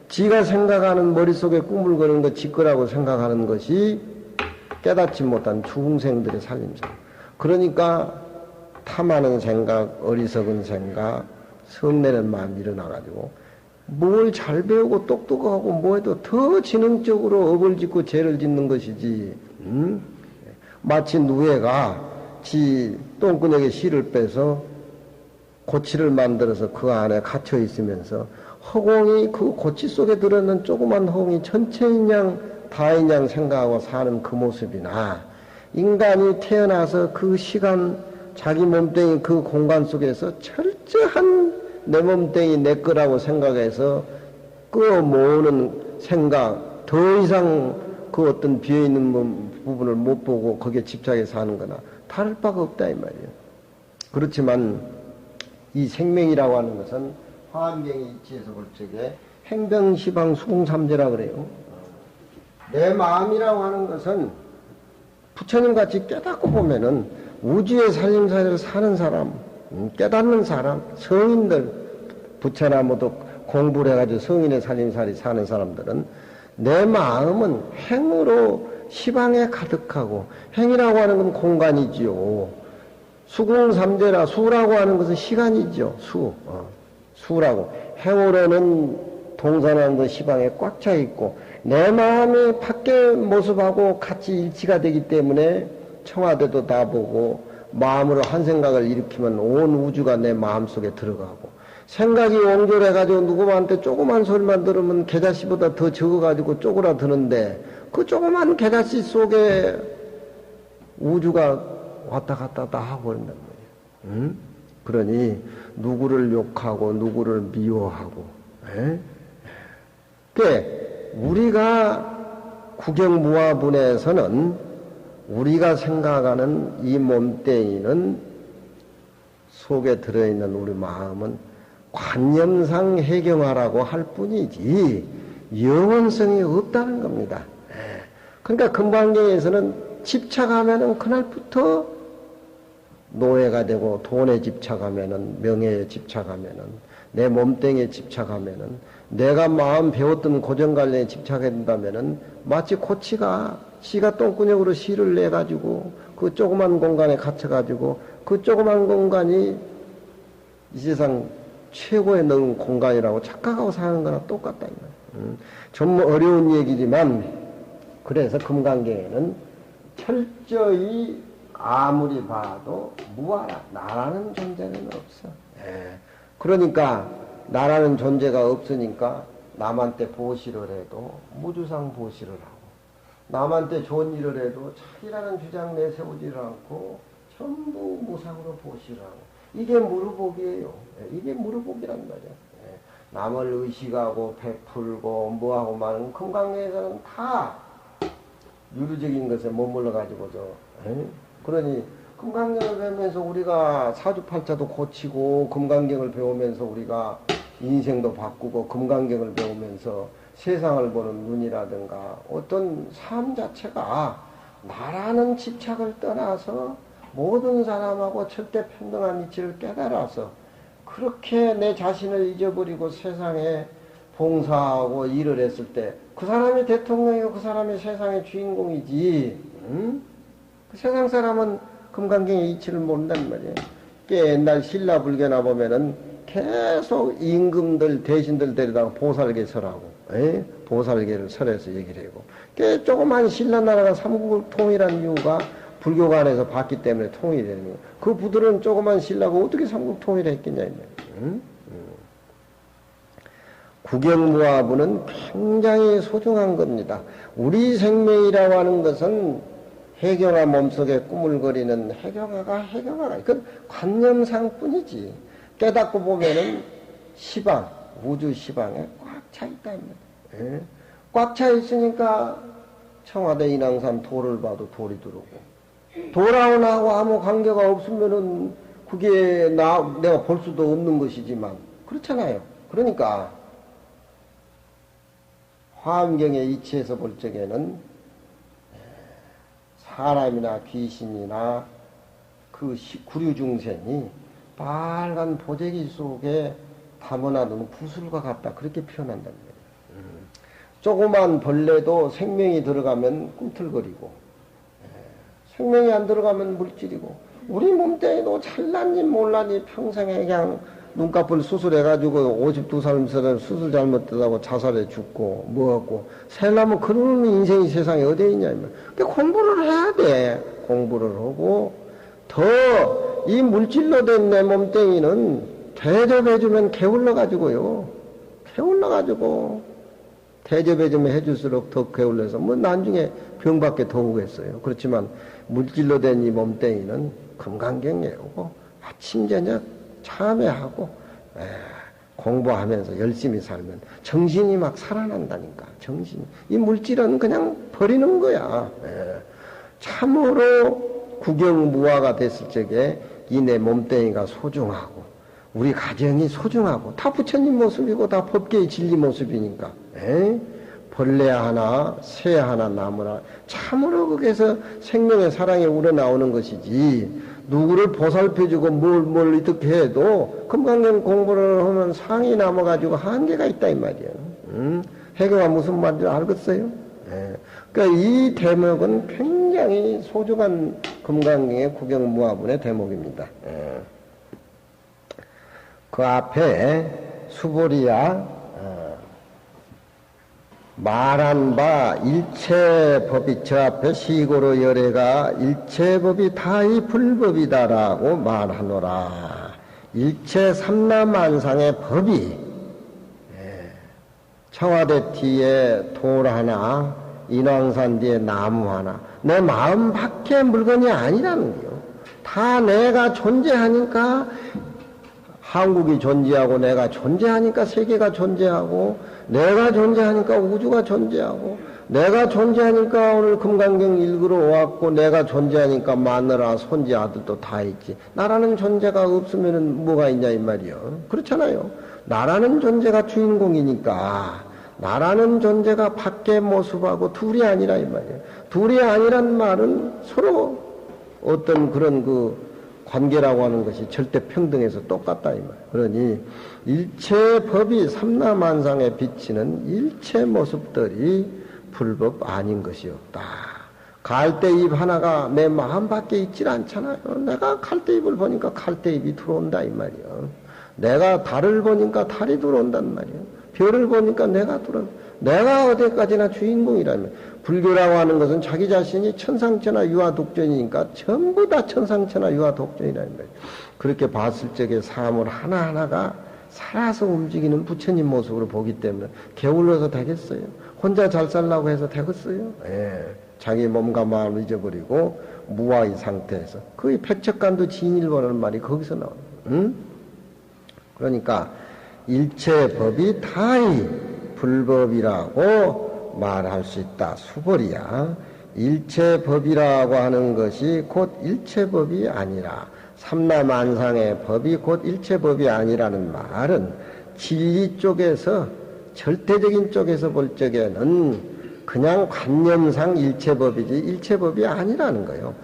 S1: 지가 생각하는 머릿속에 꾸물거리는 것 지 거라고 생각하는 것이 깨닫지 못한 중생들의 살림살. 그러니까 탐하는 생각, 어리석은 생각, 성내는 마음이 일어나가지고 뭘 잘 배우고 똑똑하고 뭐해도 더 지능적으로 업을 짓고 죄를 짓는 것이지, 마치 누에가 지 똥구녕에 실을 빼서 고치를 만들어서 그 안에 갇혀 있으면서 허공이 그 고치 속에 들어있는 조그만 허공이 전체인 양 다인 양 생각하고 사는 그 모습이나, 인간이 태어나서 그 시간 자기 몸뚱이 그 공간 속에서 철저한 내 몸뚱이 내 거라고 생각해서 그 모으는 생각, 더 이상 그 어떤 비어있는 부분을 못 보고 거기에 집착해서 사는 거나 다를 바가 없다 이 말이에요. 그렇지만 이 생명이라고 하는 것은 화엄경의 이치에서 볼 적에 행병시방 수공삼재라 그래요. 내 마음이라고 하는 것은 부처님 같이 깨닫고 보면은 우주의 살림살이를 사는 사람, 깨닫는 사람, 성인들, 부처나 모두 공부를 해가지고 성인의 살림살이 사는 사람들은 내 마음은 행으로 시방에 가득하고, 행이라고 하는 건 공간이지요. 수공삼재라, 수라고 하는 것은 시간이죠. 수라고. 행으로는 동산하는 것 시방에 꽉 차 있고, 내 마음이 밖의 모습하고 같이 일치가 되기 때문에 청와대도 다 보고, 마음으로 한 생각을 일으키면 온 우주가 내 마음속에 들어가고, 생각이 옹졸해가지고 누구한테 조그만 소리만 들으면 개자씨보다 더 적어가지고 쪼그라드는데, 그 조그만 개자씨 속에 우주가 왔다 갔다 다 하고 있단 말이에요. 응? 그러니 누구를 욕하고 누구를 미워하고, 우리가 구경무화분에서는 우리가 생각하는 이 몸뚱이는 속에 들어있는 우리 마음은 관념상 해경하라고 할 뿐이지 영원성이 없다는 겁니다. 그러니까 금강경에서는 집착하면은 그날부터 노예가 되고, 돈에 집착하면은, 명예에 집착하면은, 내 몸뚱이에 집착하면은, 내가 마음 배웠던 고정관념에 집착한다면은 마치 고치가 씨가 똥구녕으로 씨를 내가지고 그 조그만 공간에 갇혀가지고 그 조그만 공간이 이 세상 최고의 넓은 공간이라고 착각하고 사는 거나 똑같다. 좀 어려운 얘기지만, 그래서 금강경에는 철저히 아무리 봐도 무아라, 나라는 존재는 없어. 그러니까 나라는 존재가 없으니까 남한테 보시를 해도 무주상 보시를 하고, 남한테 좋은 일을 해도 자기라는 주장 내세우지를 않고 전부 무상으로 보시를 하고, 이게 무르복이에요. 이게 무르복이란 말이야. 남을 의식하고 베풀고 뭐하고 말은 금강경에서는 다 유류적인 것에 머물러가지고 그러니 금강경을 배우면서 우리가 사주팔자도 고치고, 금강경을 배우면서 우리가 인생도 바꾸고, 금강경을 배우면서 세상을 보는 눈이라든가 어떤 삶 자체가 나라는 집착을 떠나서 모든 사람하고 절대 평등한 이치를 깨달아서 그렇게 내 자신을 잊어버리고 세상에 봉사하고 일을 했을 때 그 사람이 대통령이고 그 사람이 세상의 주인공이지, 그 세상 사람은 금강경의 이치를 모른단 말이에요. 옛날 신라 불교나 보면은 계속 임금들 대신들 데려다가 보살계 설하고, 보살계를 설해서 얘기를 하고, 조그만 신라 나라가 삼국을 통일한 이유가 불교가 안에서 봤기 때문에 통일이 되는 거예요. 그 부들은 조그만 신라가 어떻게 삼국 통일을 했겠냐 이 말이에요. 구경무화분은 굉장히 소중한 겁니다. 우리 생명이라고 하는 것은 해경화 몸속에 꾸물거리는 해경화가 이건 관념상 뿐이지. 깨닫고 보면은 시방, 우주 시방에 꽉 차 있다. 꽉 차 있으니까 청와대 인왕산 돌을 봐도 돌이 들어오고, 돌하고 나하고 아무 관계가 없으면은 그게 내가 볼 수도 없는 것이지만, 그렇잖아요. 그러니까 화엄경의 이치에서 볼 적에는 사람이나 귀신이나 그 구류중생이 빨간 보재기 속에 담아놔둔 구슬과 같다, 그렇게 표현한단 말이에요. 조그만 벌레도 생명이 들어가면 꿈틀거리고, 생명이 안 들어가면 물질이고, 우리 몸뚱이도 잘났니 몰랐니 평생에 그냥 눈꺼풀 수술해가지고 52살 수술 잘못되다고 자살해 죽고 뭐하고 살려면 그런 인생이 세상에 어디에 있냐. 그러니까 공부를 해야 돼. 공부를 하고 더 이 물질로 된 내 몸뚱이는 대접해주면 게을러가지고요. 게을러가지고 대접해주면 해줄수록 더 게을러서 뭐 나중에 병밖에 더 오겠어요. 그렇지만 물질로 된 이 몸뚱이는 금강경 외우고 아침 저녁 참회하고 공부하면서 열심히 살면 정신이 막 살아난다니까. 정신. 이 물질은 그냥 버리는 거야. 참으로 구경무화가 됐을 적에 이 내 몸뚱이가 소중하고 우리 가정이 소중하고 다 부처님 모습이고 다 법계의 진리 모습이니까 벌레 하나, 새 하나 나무라. 참으로 거기에서 생명의 사랑이 우러나오는 것이지, 누구를 보살펴주고 뭘 이렇게 해도 금강경 공부를 하면 상이 남아가지고 한계가 있다, 이 말이에요. 해교가 무슨 말인지 알겠어요? 예. 그러니까 이 대목은 굉장히 소중한 금강경의 구경무화분의 대목입니다. 예. 그 앞에 수보리야 말한 바 일체법이, 저 앞에 시고로 열애가 일체법이 다이 불법이다라고 말하노라. 일체 삼라만상의 법이 청와대 뒤에 돌 하나, 인왕산 뒤에 나무 하나, 내 마음 밖에 물건이 아니라는 거요. 다 내가 존재하니까 한국이 존재하고, 내가 존재하니까 세계가 존재하고, 내가 존재하니까 우주가 존재하고, 내가 존재하니까 오늘 금강경 읽으러 왔고, 내가 존재하니까 마누라, 손지, 아들도 다 있지. 나라는 존재가 없으면 뭐가 있냐 이 말이요. 그렇잖아요. 나라는 존재가 주인공이니까, 나라는 존재가 밖의 모습하고 둘이 아니라 이 말이에요. 둘이 아니란 말은 서로 어떤 그런 관계라고 하는 것이 절대 평등해서 똑같다 이 말. 그러니 일체 법이 삼라만상에 비치는 일체 모습들이 불법 아닌 것이 없다. 갈대잎 하나가 내 마음 밖에 있질 않잖아요. 내가 갈대잎을 보니까 갈대잎이 들어온다 이 말이요. 내가 달을 보니까 달이 들어온단 말이에요. 별을 보니까 내가 들어온다. 내가 어디까지나 주인공이라면, 불교라고 하는 것은 자기 자신이 천상천하 유아독존이니까 전부 다 천상천하 유아독존이라는 거예요. 그렇게 봤을 적에 사물 하나하나가 살아서 움직이는 부처님 모습으로 보기 때문에 게을러서 되겠어요? 혼자 잘 살라고 해서 되겠어요? 예. 자기 몸과 마음을 잊어버리고 무아의 상태에서 거의 백척간도 진일보라는 말이 거기서 나와요. 응? 그러니까 일체 법이 다이 불법이라고 말할 수 있다. 수벌이야. 일체 법이라고 하는 것이 곧 일체 법이 아니라, 삼라만상의 법이 곧 일체 법이 아니라는 말은 진리 쪽에서, 절대적인 쪽에서 볼 적에는 그냥 관념상 일체 법이지 일체 법이 아니라는 거예요.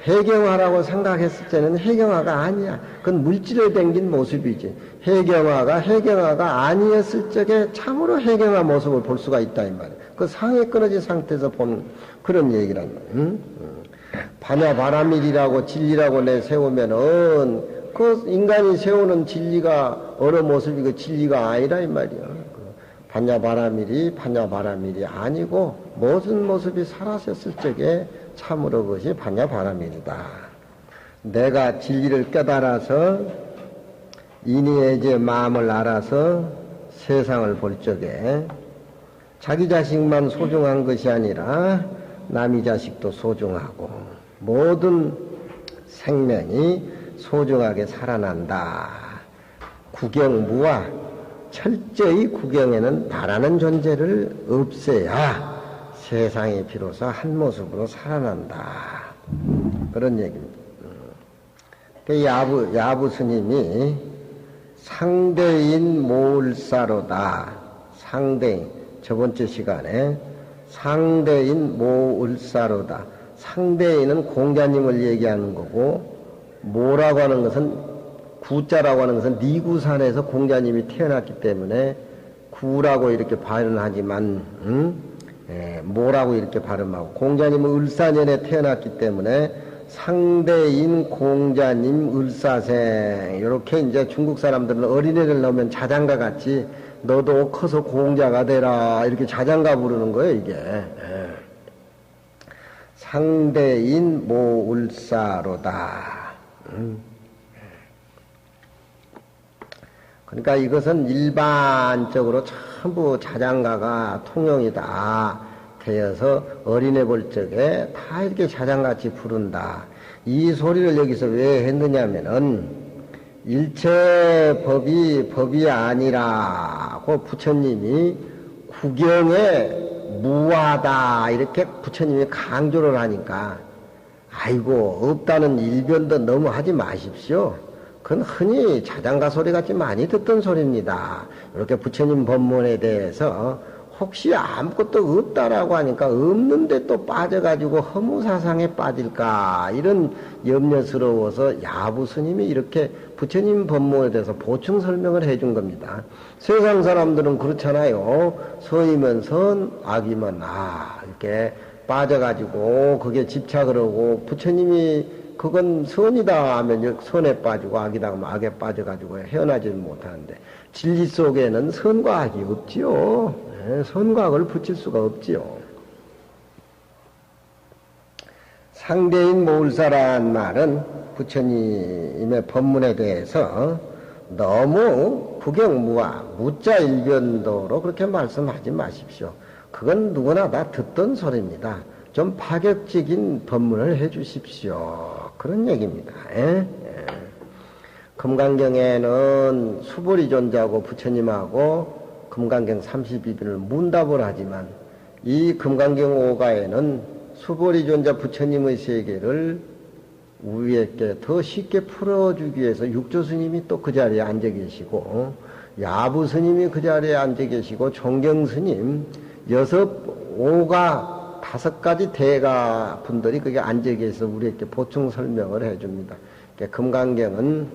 S1: 해경화라고 생각했을 때는 해경화가 아니야. 그건 물질에 담긴 모습이지. 해경화가 아니었을 적에 참으로 해경화 모습을 볼 수가 있다 이 말이야. 그 상에 끊어진 상태에서 본 그런 얘기란 말이야. 응? 반야바라밀이라고 진리라고 내세우면은 그 인간이 세우는 진리가 어느 모습이고 진리가 아니라 이 말이야. 반야바라밀이 아니고 모든 모습이 사라졌을 적에 참으로 그것이 반야바라밀이다. 내가 진리를 깨달아서 인의의 제 마음을 알아서 세상을 볼 적에 자기 자식만 소중한 것이 아니라 남의 자식도 소중하고 모든 생명이 소중하게 살아난다. 구경무와 철저히 구경에는 바라는 존재를 없애야 세상이 비로소 한 모습으로 살아난다. 그런 얘기입니다. 야부 스님이 상대인 모을사로다. 저번째 시간에 상대인 모을사로다. 상대인은 공자님을 얘기하는 거고, 모라고 하는 것은, 구자라고 하는 것은 니구산에서 공자님이 태어났기 때문에 구라고 이렇게 발음하지만, 모라고 이렇게 발음하고, 공자님은 을사년에 태어났기 때문에 상대인 공자님 을사생, 이렇게 이제 중국 사람들은 어린애를 넣으면 자장가 같이 너도 커서 공자가 되라 이렇게 자장가 부르는 거예요 이게. 상대인 모을사로다. 그러니까 이것은 일반적으로 전부 자장가가 통용이다 되어서 어린애 볼 적에 다 이렇게 자장같이 부른다. 이 소리를 여기서 왜 했느냐면은 일체 법이 아니라고 부처님이 구경에 무하다 이렇게 부처님이 강조를 하니까 아이고 없다는 일변도 너무 하지 마십시오. 그건 흔히 자장가 소리 같이 많이 듣던 소리입니다. 이렇게 부처님 법문에 대해서 혹시 아무것도 없다라고 하니까 없는데 또 빠져가지고 허무사상에 빠질까 이런 염려스러워서 야부 스님이 이렇게 부처님 법문에 대해서 보충 설명을 해준 겁니다. 세상 사람들은 그렇잖아요. 선이면 선, 악이면 악 이렇게 빠져가지고 그게 집착을 하고 부처님이 그건 선이다 하면 선에 빠지고 악이다 하면 악에 빠져가지고 헤어나지 못하는데 진리 속에는 선과 악이 없지요. 선과 악을 붙일 수가 없지요. 상대인 모을사란 말은 부처님의 법문에 대해서 너무 부경무와 무자일견도로 그렇게 말씀하지 마십시오. 그건 누구나 다 듣던 소리입니다. 좀 파격적인 법문을 해 주십시오. 그런 얘기입니다. 금강경에는 수보리존자하고 부처님하고 금강경 32비를 문답을 하지만 이 금강경 5가에는 수보리존자 부처님의 세계를 우리에게 더 쉽게 풀어주기 위해서 육조스님이 또 그 자리에 앉아 계시고 야부스님이 그 자리에 앉아 계시고 총경스님 5가 5가지 대가 분들이 거기 앉아 계셔서 우리에게 보충 설명을 해줍니다. 금강경은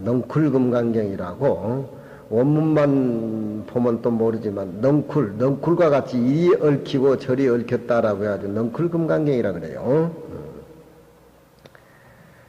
S1: 넝쿨금강경이라고 원문만 보면 또 모르지만 넝쿨과 같이 이리 얽히고 저리 얽혔다라고 해가지고 넝쿨금강경이라 그래요.